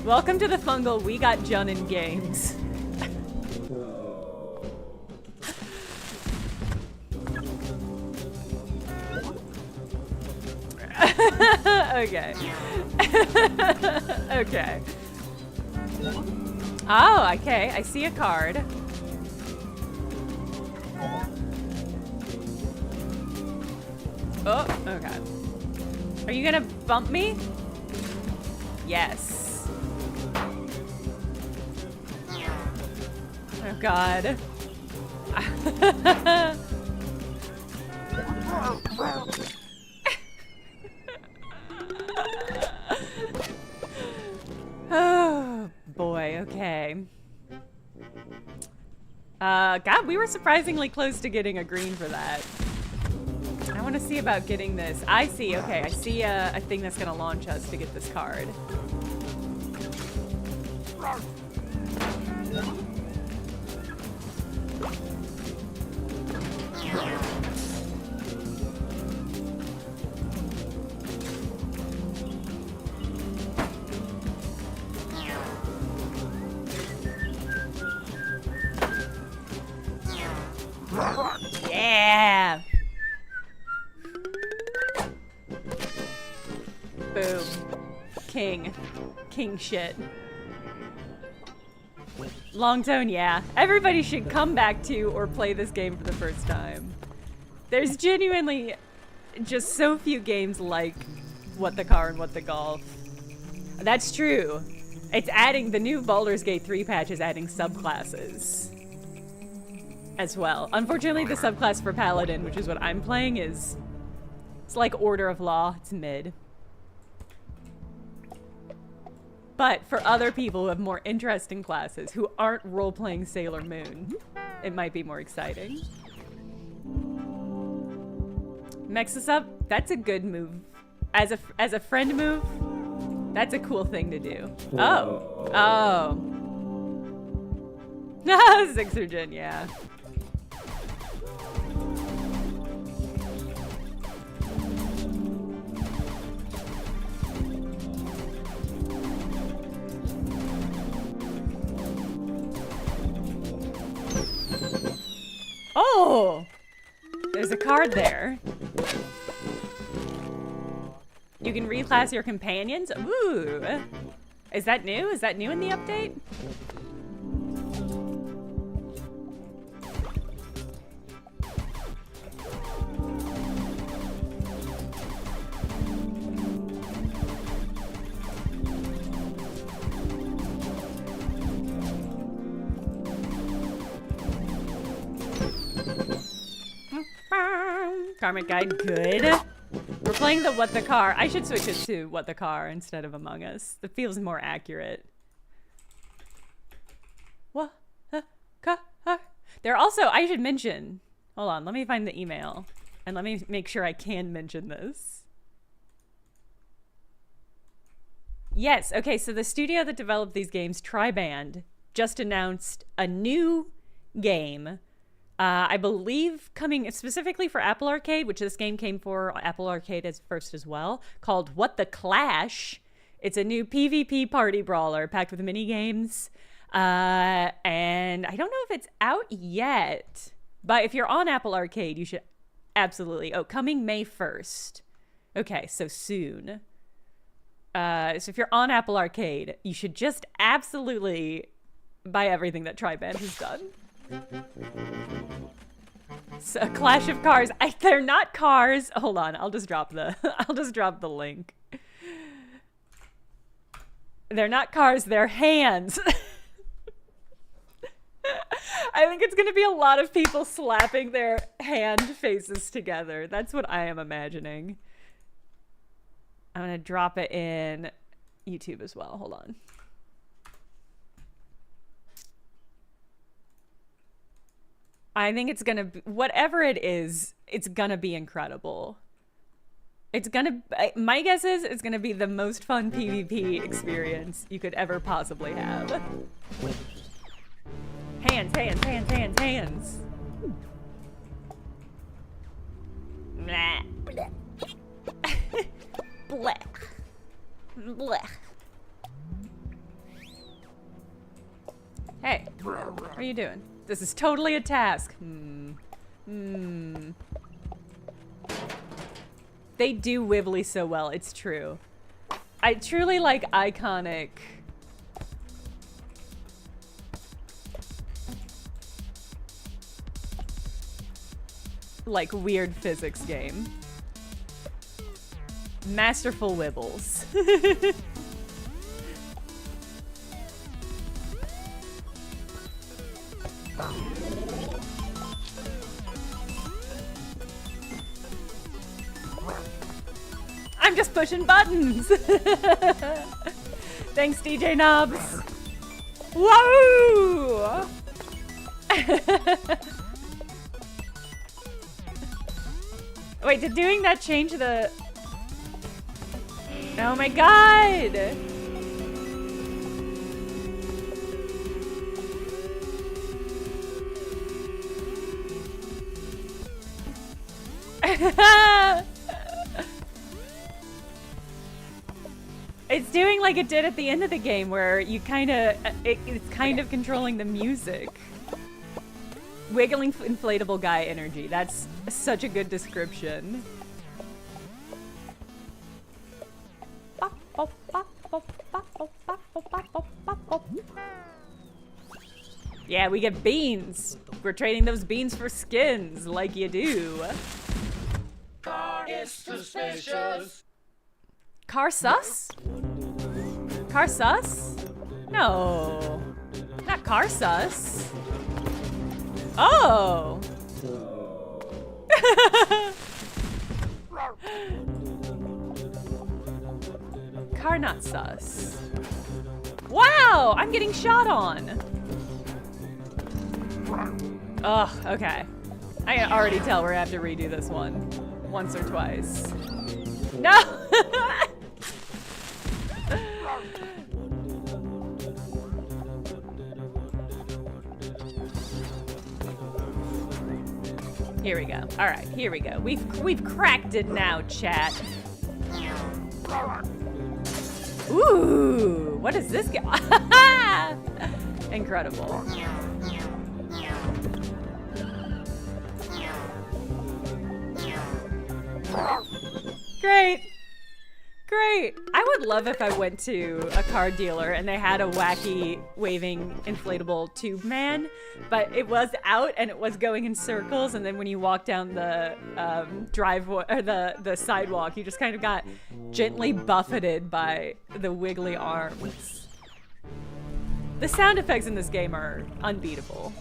Welcome to the Fungal, we got Jun and games. Okay. Okay. Oh, okay. I see a card. Oh, okay. Are you gonna bump me? Yes. Oh, God. Oh, boy. Okay. God, we were surprisingly close to getting a green for that. I want to see about getting this. I see, okay, I see a thing that's gonna launch us to get this card. Yeah! Boom. King. King shit. Long tone, yeah. Everybody should come back to or play this game for the first time. There's genuinely just so few games like What the Car and What the Golf. That's true. It's adding, the new Baldur's Gate 3 patch is adding subclasses as well. Unfortunately, the subclass for Paladin, which is what I'm playing, it's like Order of Law. It's mid. But for other people who have more interesting classes, who aren't role-playing Sailor Moon, it might be more exciting. Mix us up, that's a good move. As a friend move, that's a cool thing to do. Oh. Oh. Sixer Gen, yeah. Oh! There's a card there. You can reclass your companions? Ooh! Is that new? Is that new in the update? Karmic Guide, good. We're playing the What the Car. I should switch it to What the Car instead of Among Us. It feels more accurate. What the car? There also, I should mention, hold on, let me find the email. And let me make sure I can mention this. Yes, okay, so the studio that developed these games, Triband, just announced a new game. I believe coming specifically for Apple Arcade, which this game came for Apple Arcade as first as well, called What the Clash. It's a new PvP party brawler packed with mini games. And I don't know if it's out yet, but if you're on Apple Arcade, you should absolutely. Oh, coming May 1st. Okay, so soon. So if you're on Apple Arcade, you should just absolutely buy everything that Triband has done. So, Clash of Cars. They're not cars. Hold on, I'll just drop the link. They're not cars, they're hands. I think it's gonna be a lot of people slapping their hand faces together. That's what I am imagining. I'm gonna drop it in YouTube as well. Hold on. I think it's gonna be, whatever it is, it's gonna be incredible. It's gonna, my guess is it's gonna be the most fun PvP experience you could ever possibly have. Hands, hands, hands, hands, hands. Blah. Blech. Blech. Hey, what are you doing? This is totally a task. They do wibbly so well, it's true. I truly like iconic... like weird physics game. Masterful wibbles. I'm just pushing buttons. Thanks, DJ Knobs. Whoa! Wait, did doing that change the... Oh my god! It's doing like it did at the end of the game where you it's kind of controlling the music. Wiggling inflatable guy energy. That's such a good description. Yeah, we get beans. We're trading those beans for skins, like you do. Car is suspicious. Car sus? Car sus? No. Not car sus. Oh! Car not sus. Wow! I'm getting shot on! Ugh, okay. I can already tell we're gonna have to redo this one. Once or twice. No! Here we go. All right, here we go. We've cracked it now, chat. Ooh, what is this guy? Incredible. Great. Great. I would love if I went to a car dealer and they had a wacky waving inflatable tube man, but it was out and it was going in circles, and then when you walk down the driveway or the sidewalk, you just kind of got gently buffeted by the wiggly arms. The sound effects in this game are unbeatable.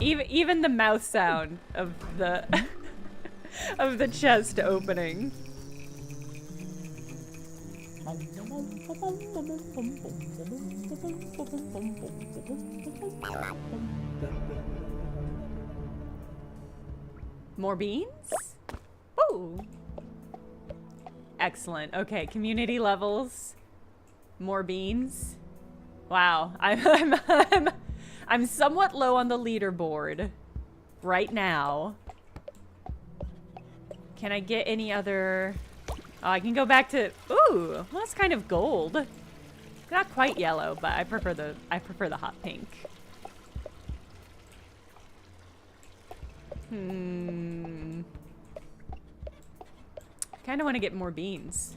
Even the mouth sound of the of the chest opening. More beans? Ooh. Excellent. Okay, community levels. More beans. Wow. I'm somewhat low on the leaderboard right now. Can I get any other... Oh, I can go back to... Ooh, well, that's kind of gold. Not quite yellow, but I prefer the hot pink. Kind of want to get more beans.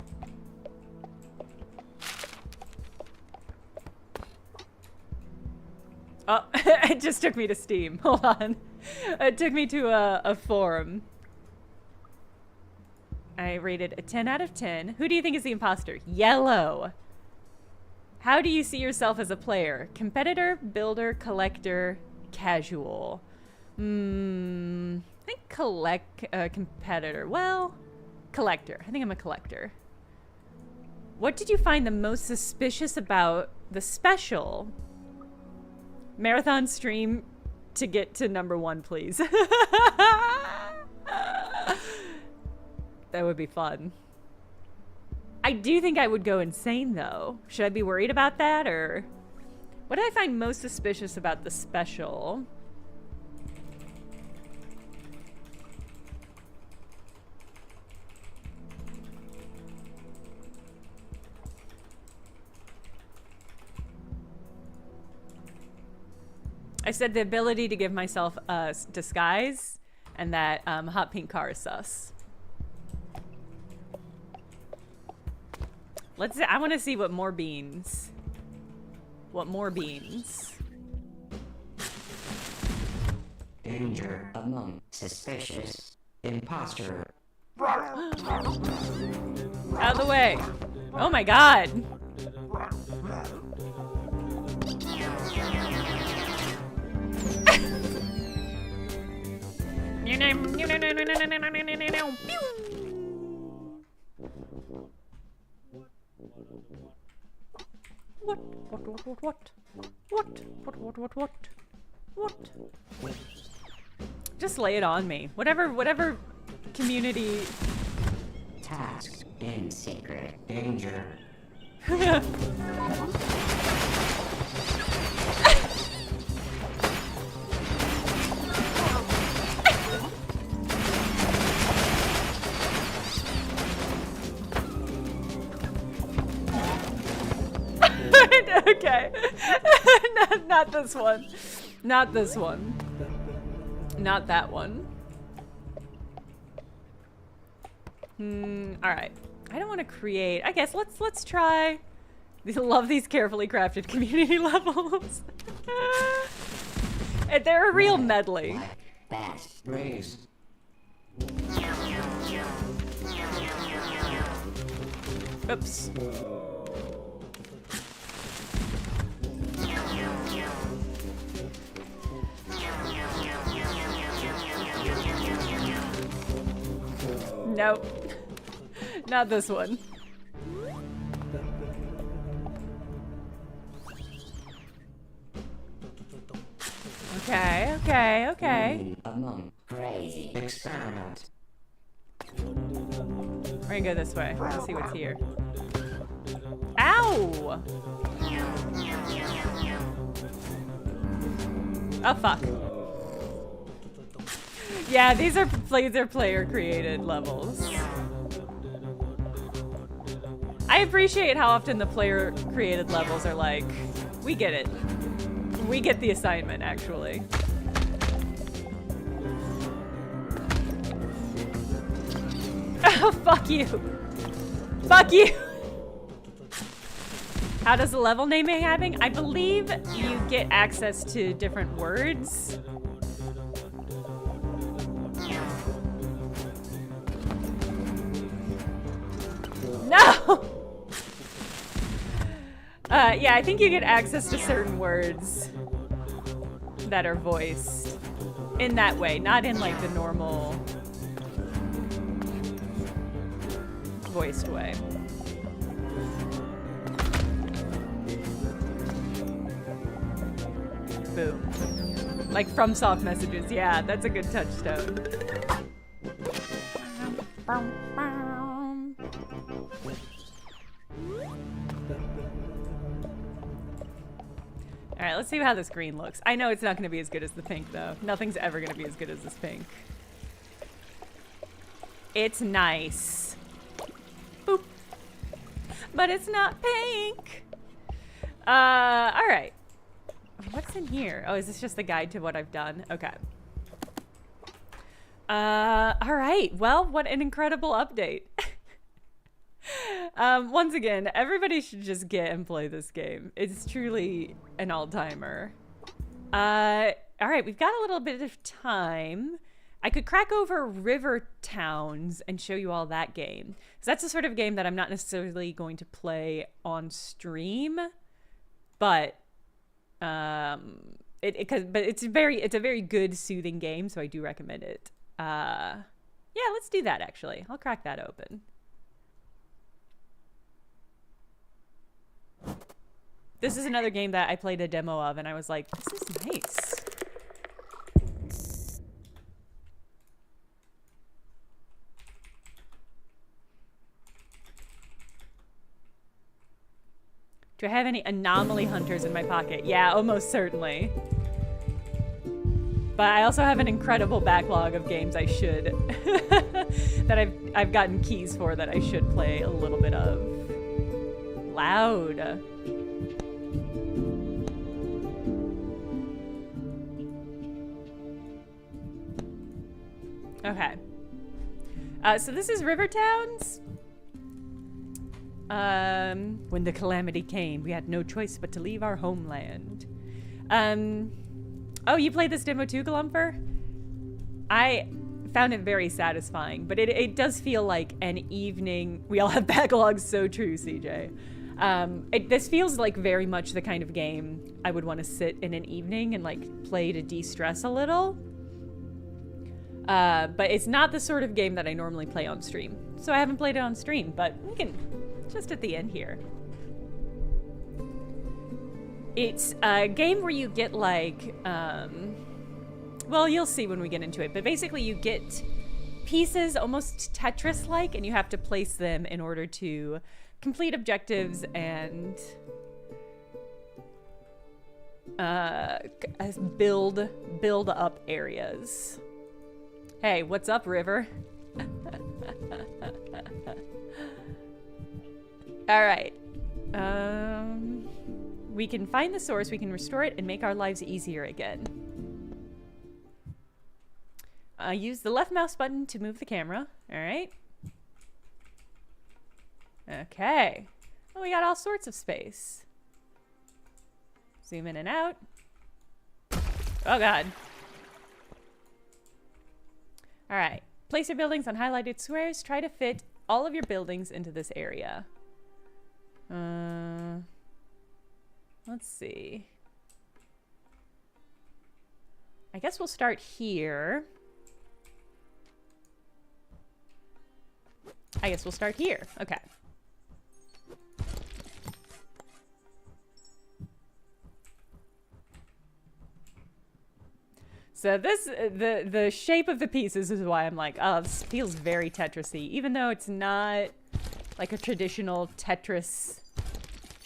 Oh, it just took me to Steam. Hold on. It took me to a forum. I rated a 10 out of 10. Who do you think is the imposter? Yellow. How do you see yourself as a player? Competitor, builder, collector, casual. I think competitor. Well, collector. I think I'm a collector. What did you find the most suspicious about the special? Marathon stream to get to #1, please. That would be fun. I do think I would go insane, though. Should I be worried about that, or... What did I find most suspicious about the special? I said the ability to give myself a disguise, and that hot pink car is sus. Let's see, I want to see what more beans. What more beans? Danger among suspicious. Imposter. Out of the way. Oh my god. What? What? Just lay it on me. Whatever community. Task in secret. Danger. Okay. Not this one. Not this one. Not that one. Alright. I don't want to create. I guess let's try. I love these carefully crafted community levels. And they're a real medley. Fast. Raise. Oops. Nope. Not this one. Okay. Among crazy experiment. We're gonna go this way. Let's see what's here. Ow! Oh fuck. Yeah, these are player created levels. I appreciate how often the player created levels are like, we get it. We get the assignment, actually. Oh, fuck you. Fuck you. How does the level naming happen? I believe you get access to different words. No! Yeah, I think you get access to certain words that are voiced in that way, not in like the normal voiced way. Boom. Like from soft messages. Yeah, that's a good touchstone. Alright, let's see how this green looks. I know it's not going to be as good as the pink, though. Nothing's ever going to be as good as this pink. It's nice. Boop. But it's not pink. Alright. What's in here? Oh, is this just the guide to what I've done? Okay. Alright. Well, what an incredible update. Once again, everybody should just get and play this game. It's truly an all-timer. Alright, we've got a little bit of time. I could crack over River Towns and show you all that game. So that's the sort of game that I'm not necessarily going to play on stream, but it's a very good soothing game, so I do recommend it. Yeah, let's do that actually. I'll crack that open. This is another game that I played a demo of and I was like, this is nice. Do I have any anomaly hunters in my pocket? Yeah, almost certainly. But I also have an incredible backlog of games I should that I've gotten keys for that I should play a little bit of. Loud. Okay. So this is River Towns. When the calamity came, we had no choice but to leave our homeland. Oh, you played this demo too, Glumper? I found it very satisfying, but it does feel like an evening. We all have backlogs, so true, CJ. This feels like very much the kind of game I would want to sit in an evening and like play to de-stress a little. But it's not the sort of game that I normally play on stream. So I haven't played it on stream, but we can just at the end here. It's a game where you get like, well, you'll see when we get into it, but basically you get pieces almost Tetris-like, and you have to place them in order to complete objectives and build up areas. Hey, what's up, River? All right. We can find the source, we can restore it, and make our lives easier again. Use the left mouse button to move the camera. All right. Okay. Oh, we got all sorts of space. Zoom in and out. Oh, God. All right. Place your buildings on highlighted squares. Try to fit all of your buildings into this area. Let's see. I guess we'll start here. Okay. So this, the shape of the pieces is why I'm like, oh, this feels very Tetris-y, even though it's not like a traditional Tetris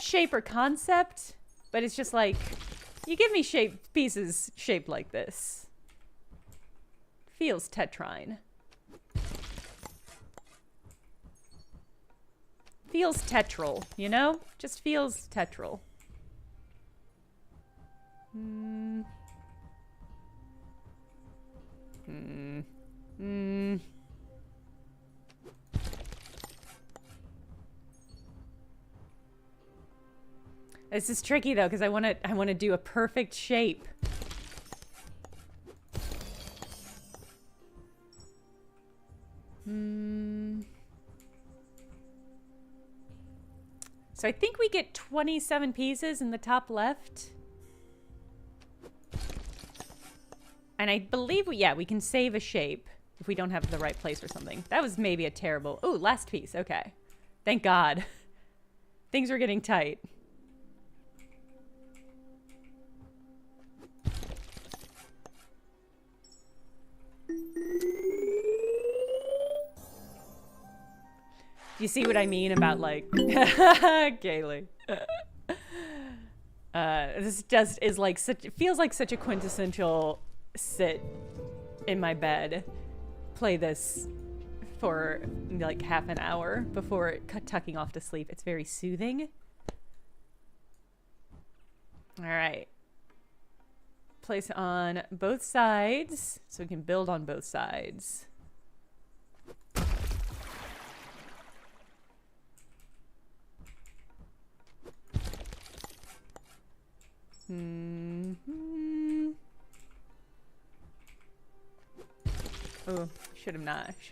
shape or concept, but it's just like, you give me pieces shaped like this. Feels Tetrine. Feels tetral, you know? Just feels tetral. This is tricky though, because I want to do a perfect shape. So I think we get 27 pieces in the top left. And I believe we can save a shape if we don't have the right place or something. That was maybe a terrible... Oh, last piece. Okay. Thank God. Things were getting tight. You see what I mean about like Kaylee. This just is like such, it feels like such a quintessential sit in my bed, play this for like half an hour before tucking off to sleep. It's very soothing. All right. Place on both sides so we can build on both sides. Oh, should have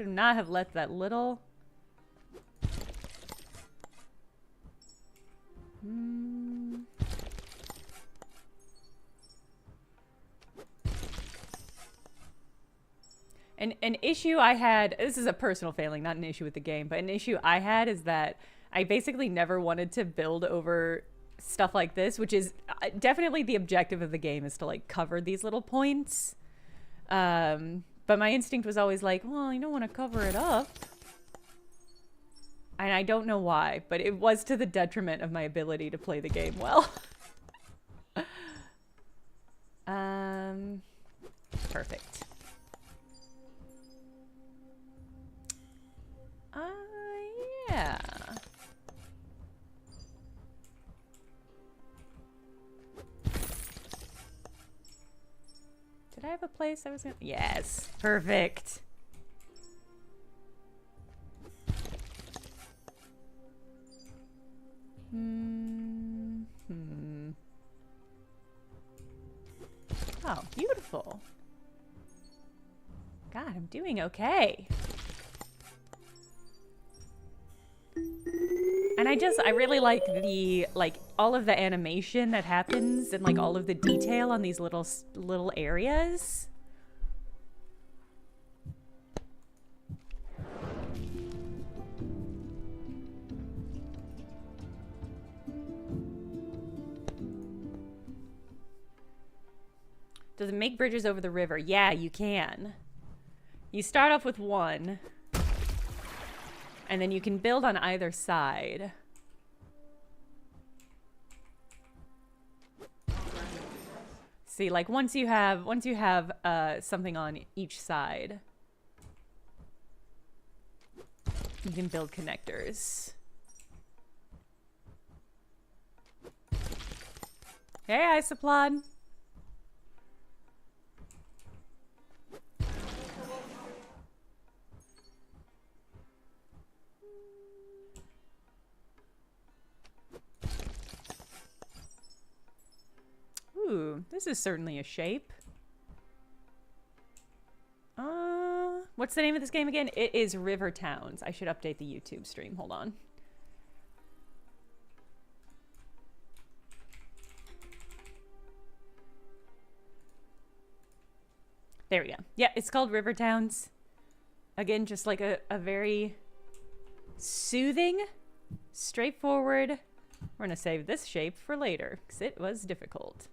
not have let that little. An issue I had, this is a personal failing, not an issue with the game, but an issue I had is that I basically never wanted to build over stuff like this, which is definitely the objective of the game, is to like cover these little points. But my instinct was always like, well, you don't want to cover it up. And I don't know why, but it was to the detriment of my ability to play the game well. Perfect. Yeah. Did I have a place I was gonna... Yes, perfect. Oh, beautiful. God, I'm doing okay. And I really like the, all of the animation that happens and, all of the detail on these little areas. Does it make bridges over the river? Yeah, you can. You start off with one, and then you can build on either side. See, like once you have something on each side, you can build connectors. Hey, Isoplod. Ooh, this is certainly a shape. What's the name of this game again? It is River Towns. I should update the YouTube stream. Hold on. There we go. Yeah, it's called River Towns. Again, just like a very soothing, straightforward. We're going to save this shape for later because it was difficult.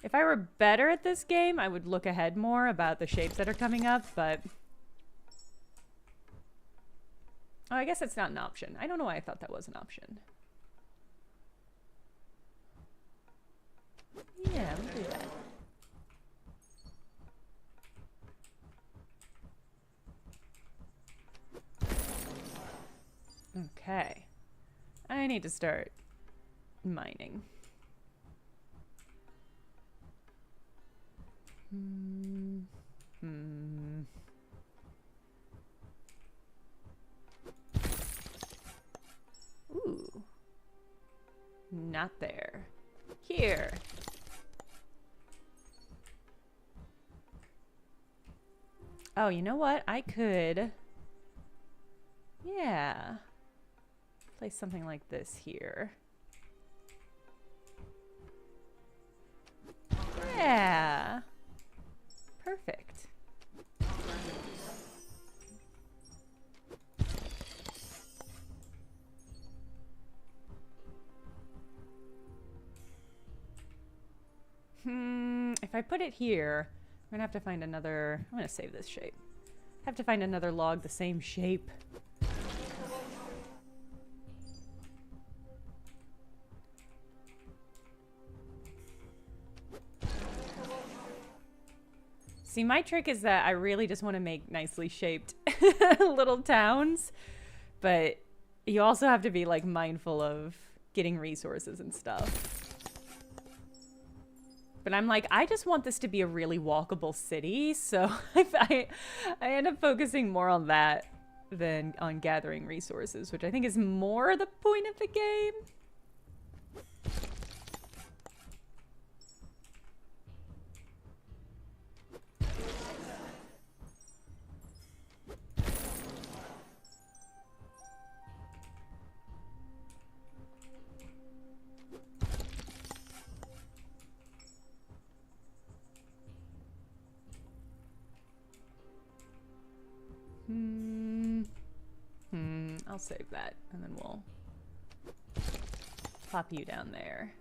If I were better at this game, I would look ahead more about the shapes that are coming up, but... Oh, I guess it's not an option. I don't know why I thought that was an option. Yeah, we'll do that. Okay. I need to start mining. Ooh. Not there. Here. Oh, you know what? I could... Yeah. Place something like this here. Yeah. Perfect. If I put it here, I'm gonna have to find another... I'm gonna save this shape. Have to find another log the same shape. See, my trick is that I really just want to make nicely shaped little towns, but you also have to be like mindful of getting resources and stuff. But I'm like, I just want this to be a really walkable city, so I end up focusing more on that than on gathering resources, which I think is more the point of the game. I'll save that, and then we'll pop you down there.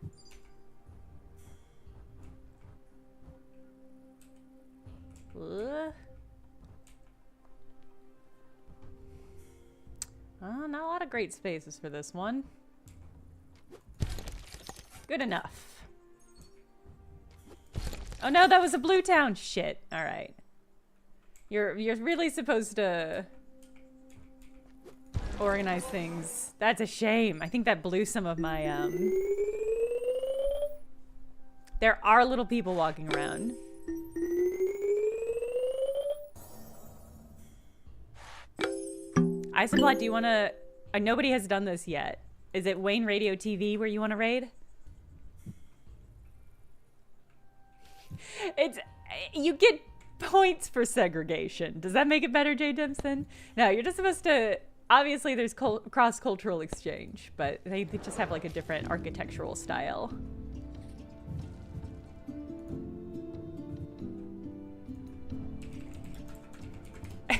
Not a lot of great spaces for this one. Good enough. Oh no, that was a blue town. Shit. All right. You're really supposed to organize things. That's a shame. I think that blew some of my There are little people walking around. Isoplot, do you want to... nobody has done this yet. Is it Wayne Radio TV where you want to raid? It's... You get points for segregation. Does that make it better, Jay Dempson? No, you're just supposed to... Obviously, there's cross-cultural exchange, but they just have like a different architectural style.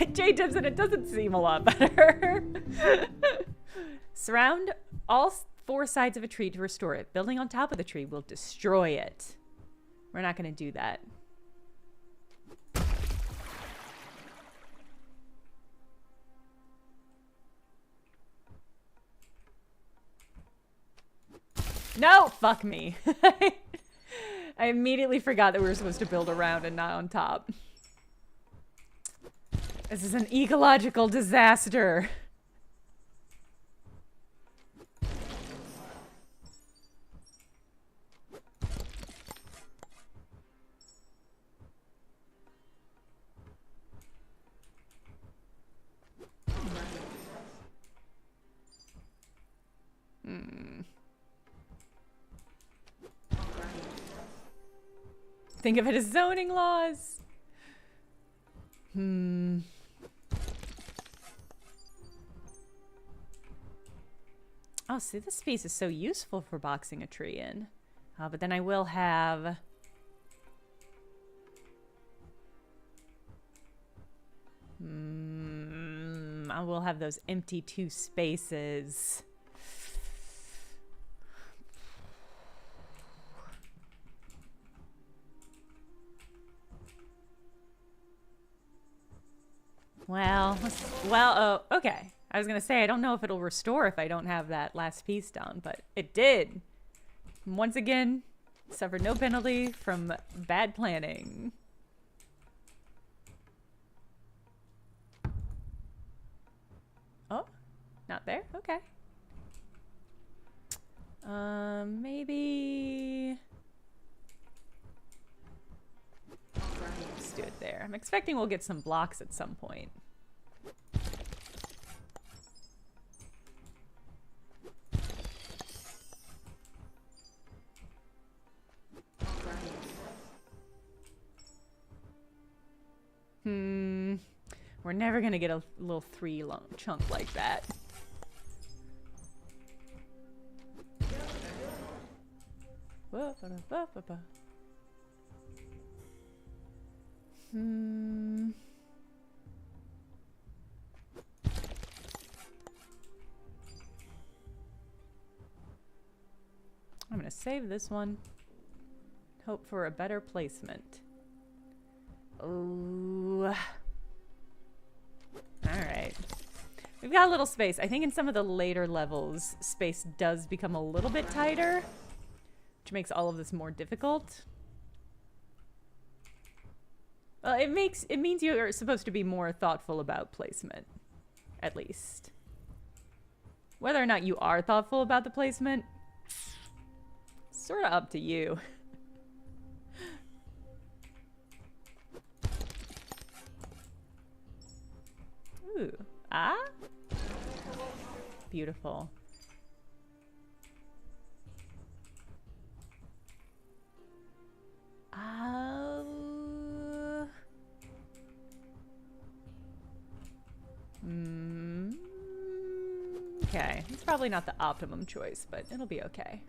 J-Tips, and it doesn't seem a lot better. Surround all 4 sides of a tree to restore it. Building on top of the tree will destroy it. We're not going to do that. No! Fuck me. I immediately forgot that we were supposed to build around and not on top. This is an ecological disaster. Think of it as zoning laws. Oh, see, this space is so useful for boxing a tree in. But then I will have... I will have those empty 2 spaces. Well, oh, okay. I was going to say, I don't know if it'll restore if I don't have that last piece done, but it did. Once again, suffered no penalty from bad planning. Oh, not there? Okay. Maybe... Let's do it there. I'm expecting we'll get some blocks at some point. We're never gonna get a little 3 long chunk like that. I'm gonna save this one. Hope for a better placement. Oh. Alright. We've got a little space. I think in some of the later levels, space does become a little bit tighter, which makes all of this more difficult. Well, it means you're supposed to be more thoughtful about placement, at least. Whether or not you are thoughtful about the placement, sort of up to you. Ooh. Ah? Beautiful. Okay. It's probably not the optimum choice, but it'll be okay.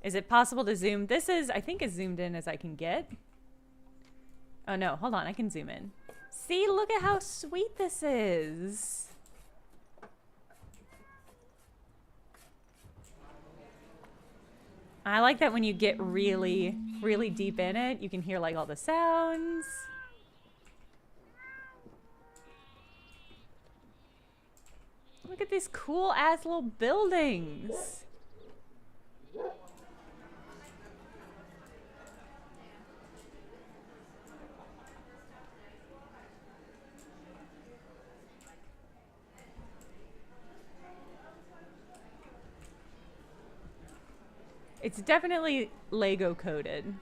Is it possible to zoom? This is, I think, as zoomed in as I can get. Oh no, hold on, I can zoom in. See, look at how sweet this is. I like that when you get really, really deep in it, you can hear like all the sounds. Look at these cool ass little buildings. It's definitely Lego coded.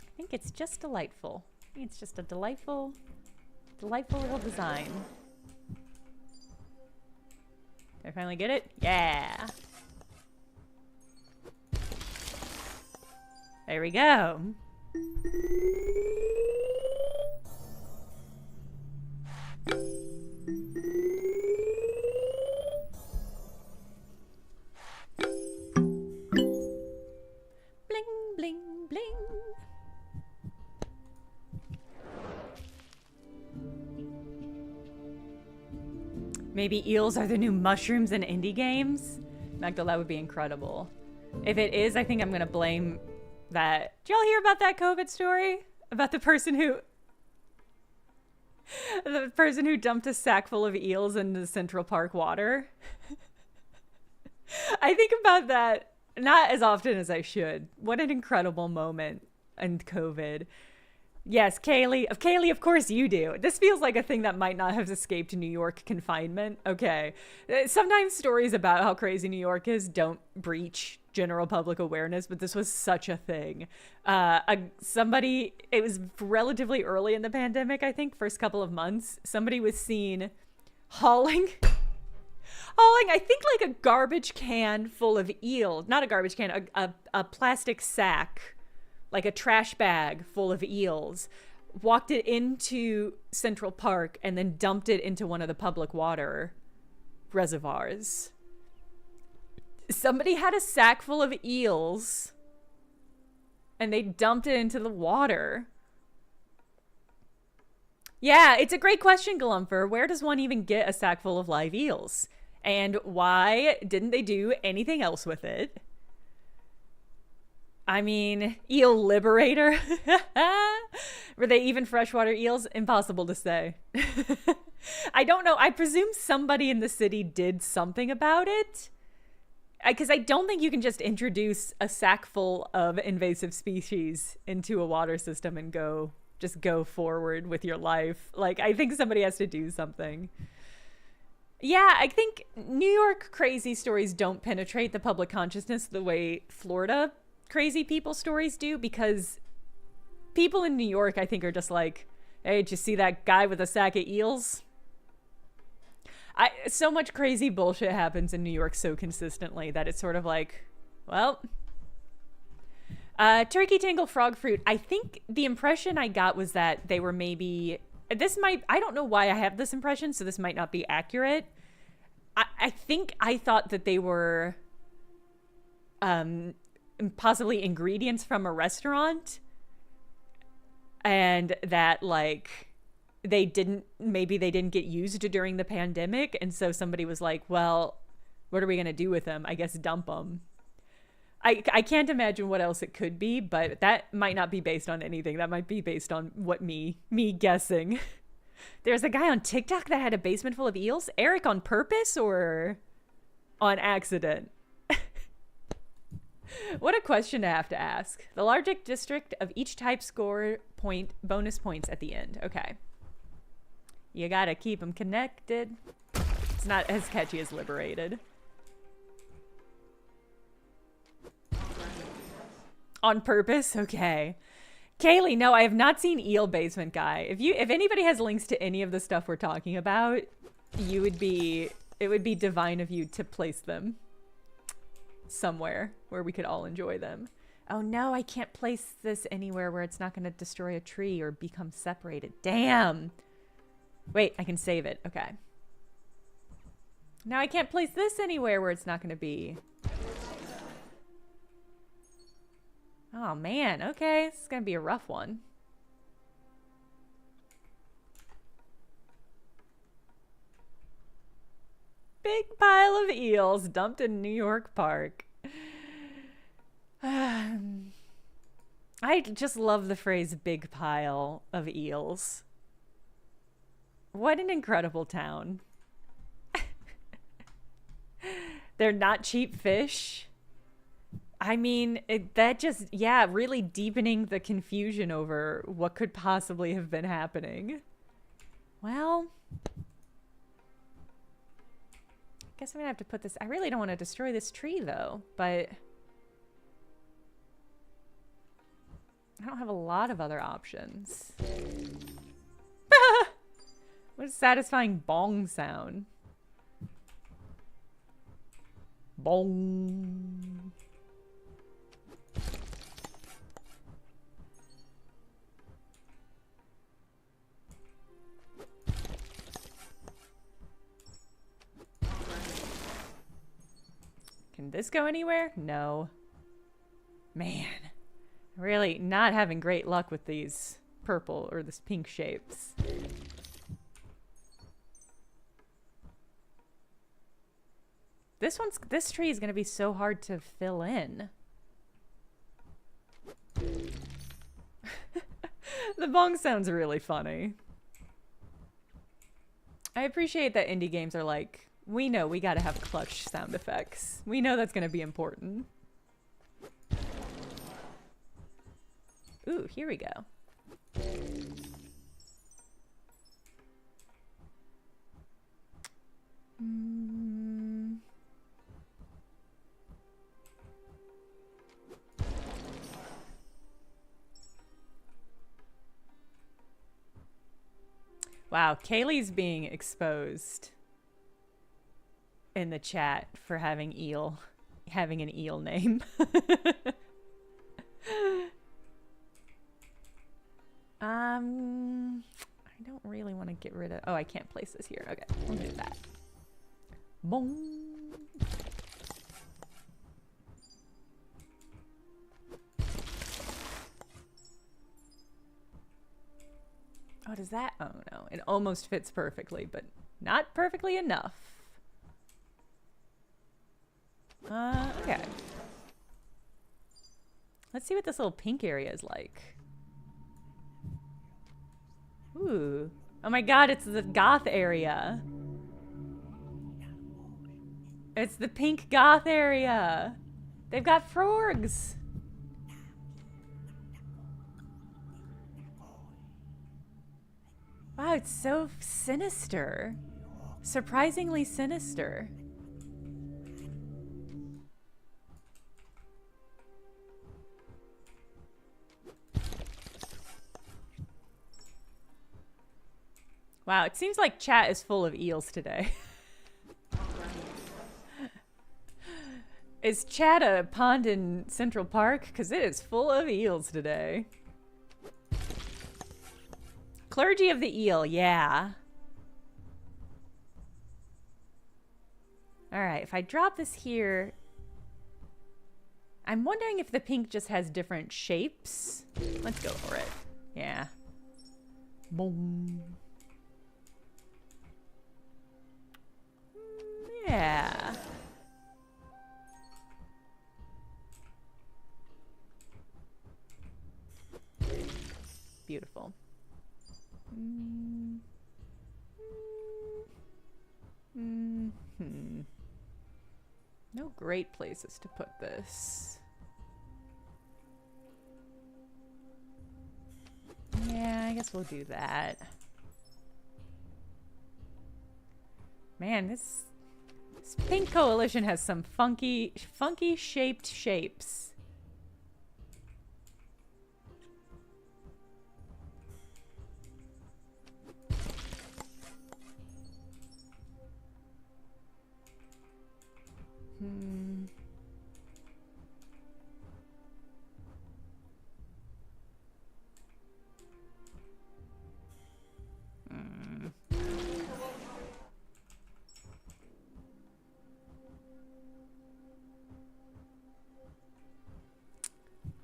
I think it's just delightful. I think it's just a delightful, delightful little design. I finally get it? Yeah. There we go. Bling, bling, bling. Maybe eels are the new mushrooms in indie games? Magdal, that would be incredible. If it is, I think I'm gonna blame that. Did y'all hear about that COVID story? About the person who dumped a sack full of eels into the Central Park water? I think about that not as often as I should. What an incredible moment in COVID. Yes, Kaylee, of course you do. This feels like a thing that might not have escaped New York confinement. Okay. Sometimes stories about how crazy New York is don't breach general public awareness, but this was such a thing. It was relatively early in the pandemic, I think, first couple of months. Somebody was seen hauling, I think, like a garbage can full of eels. Not a garbage can, a plastic sack, like a trash bag full of eels, walked it into Central Park and then dumped it into one of the public water reservoirs. Somebody had a sack full of eels and they dumped it into the water. Yeah, it's a great question, Galumfer. Where does one even get a sack full of live eels? And why didn't they do anything else with it? I mean, eel liberator. Were they even freshwater eels? Impossible to say. I don't know. I presume somebody in the city did something about it. Because I don't think you can just introduce a sack full of invasive species into a water system and go forward with your life. Like, I think somebody has to do something. Yeah, I think New York crazy stories don't penetrate the public consciousness the way Florida crazy people stories do, because people in New York, I think, are just like, hey, did you see that guy with a sack of eels? So much crazy bullshit happens in New York so consistently that it's sort of like, well, turkey tangle frog fruit. I think the impression I got was that they were maybe, I don't know why I have this impression, so this might not be accurate. I think I thought that they were possibly ingredients from a restaurant, and that like they didn't get used during the pandemic, and so somebody was like, well, what are we gonna do with them? I guess dump them. I can't imagine what else it could be, but that might not be based on anything. That might be based on what me guessing. There's a guy on TikTok that had a basement full of eels. Eric, on purpose or on accident? What a question to have to ask. The largest district of each type score bonus points at the end. Okay. You gotta keep them connected. It's not as catchy as Liberated. On purpose? Okay. Kaylee, no, I have not seen Eel Basement Guy. If anybody has links to any of the stuff we're talking about, it would be divine of you to place them somewhere where we could all enjoy them. Oh no, I can't place this anywhere where it's not going to destroy a tree or become separated. Damn. Wait, I can save it. Okay. Now I can't place this anywhere where it's not going to be. Oh man, okay. This is going to be a rough one. Big pile of eels dumped in New York Park. I just love the phrase big pile of eels. What an incredible town. They're not cheap fish. I mean, really deepening the confusion over what could possibly have been happening. Well, I guess I'm gonna have to put this. I really don't want to destroy this tree though, but I don't have a lot of other options. What a satisfying bong sound. Boom. Can this go anywhere? No. Man, really not having great luck with these purple or this pink shapes. This tree is going to be so hard to fill in. The bong sounds really funny. I appreciate that indie games are like, we know we gotta have clutch sound effects. We know that's gonna be important. Ooh, here we go. Wow, Kaylee's being exposed in the chat for having an eel name. I don't really want to get rid of. Oh, I can't place this here. Okay, we'll do that. Boom. Oh, does that? Oh no, it almost fits perfectly, but not perfectly enough. Okay. Let's see what this little pink area is like. Ooh. Oh my god, it's the goth area. It's the pink goth area. They've got frogs. Wow, it's so sinister. Surprisingly sinister. Wow, it seems like chat is full of eels today. Is chat a pond in Central Park? Because it is full of eels today. Clergy of the eel, yeah. Alright, if I drop this here... I'm wondering if the pink just has different shapes. Let's go for it. Yeah. Boom. Yeah. Beautiful. No great places to put this. Yeah, I guess we'll do that. Man, this pink coalition has some funky shaped shapes.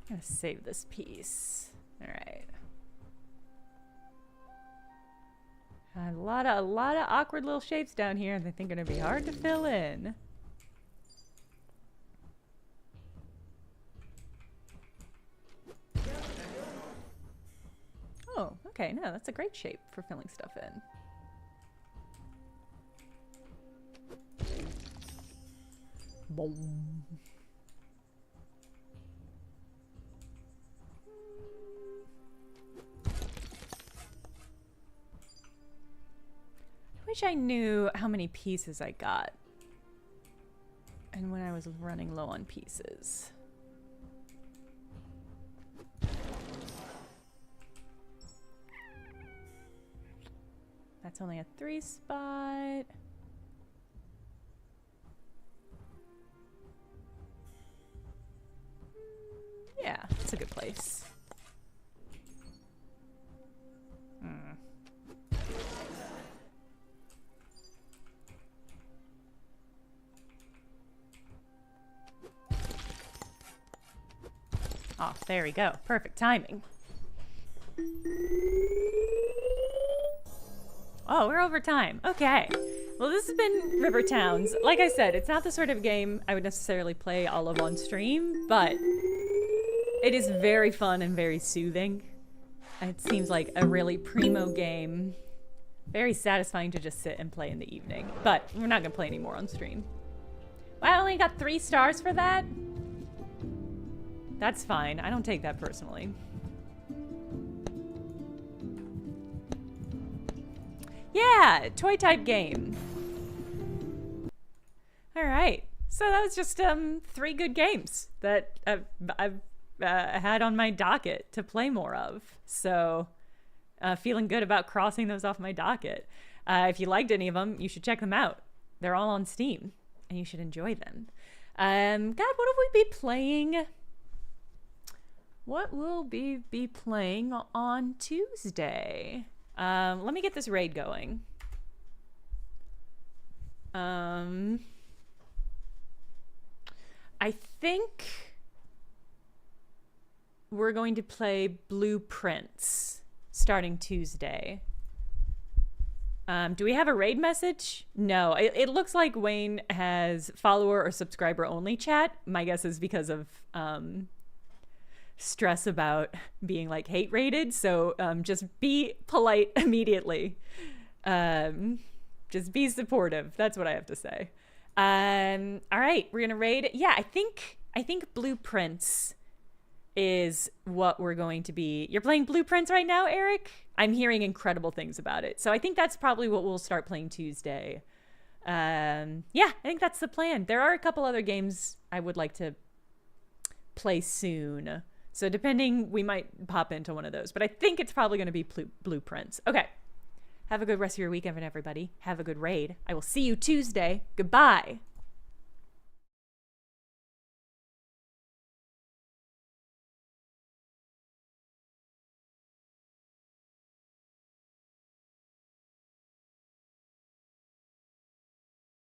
I'm gonna save this piece. All right. A lot of awkward little shapes down here that I think are gonna be hard to fill in. Oh, okay. No, that's a great shape for filling stuff in. Boom. I wish I knew how many pieces I got and when I was running low on pieces. That's only a 3 spot. It's a good place. Oh, there we go. Perfect timing. Oh, we're over time. Okay. Well, this has been River Towns. Like I said, it's not the sort of game I would necessarily play all of on stream, but it is very fun and very soothing. It seems like a really primo game. Very satisfying to just sit and play in the evening. But we're not going to play anymore on stream. I only got 3 stars for that. That's fine. I don't take that personally. Yeah, toy type game. All right. So that was just 3 good games that I've had on my docket to play more of. So feeling good about crossing those off my docket. If you liked any of them, you should check them out. They're all on Steam, and you should enjoy them. God, what have we be playing? What will we be playing on Tuesday? Let me get this raid going. I think we're going to play Blueprints starting Tuesday. Do we have a raid message? No, it looks like Wayne has follower or subscriber only chat. My guess is because of stress about being like hate rated. So just be polite immediately. Just be supportive. That's what I have to say. All right, we're gonna raid. Yeah, I think Blueprints is what we're going to be. You're playing Blueprints right now, Eric? I'm hearing incredible things about it. So I think that's probably what we'll start playing Tuesday. Yeah, I think that's the plan. There are a couple other games I would like to play soon. So depending, we might pop into one of those. But I think it's probably going to be Blueprints. Okay. Have a good rest of your weekend, everybody. Have a good raid. I will see you Tuesday. Goodbye.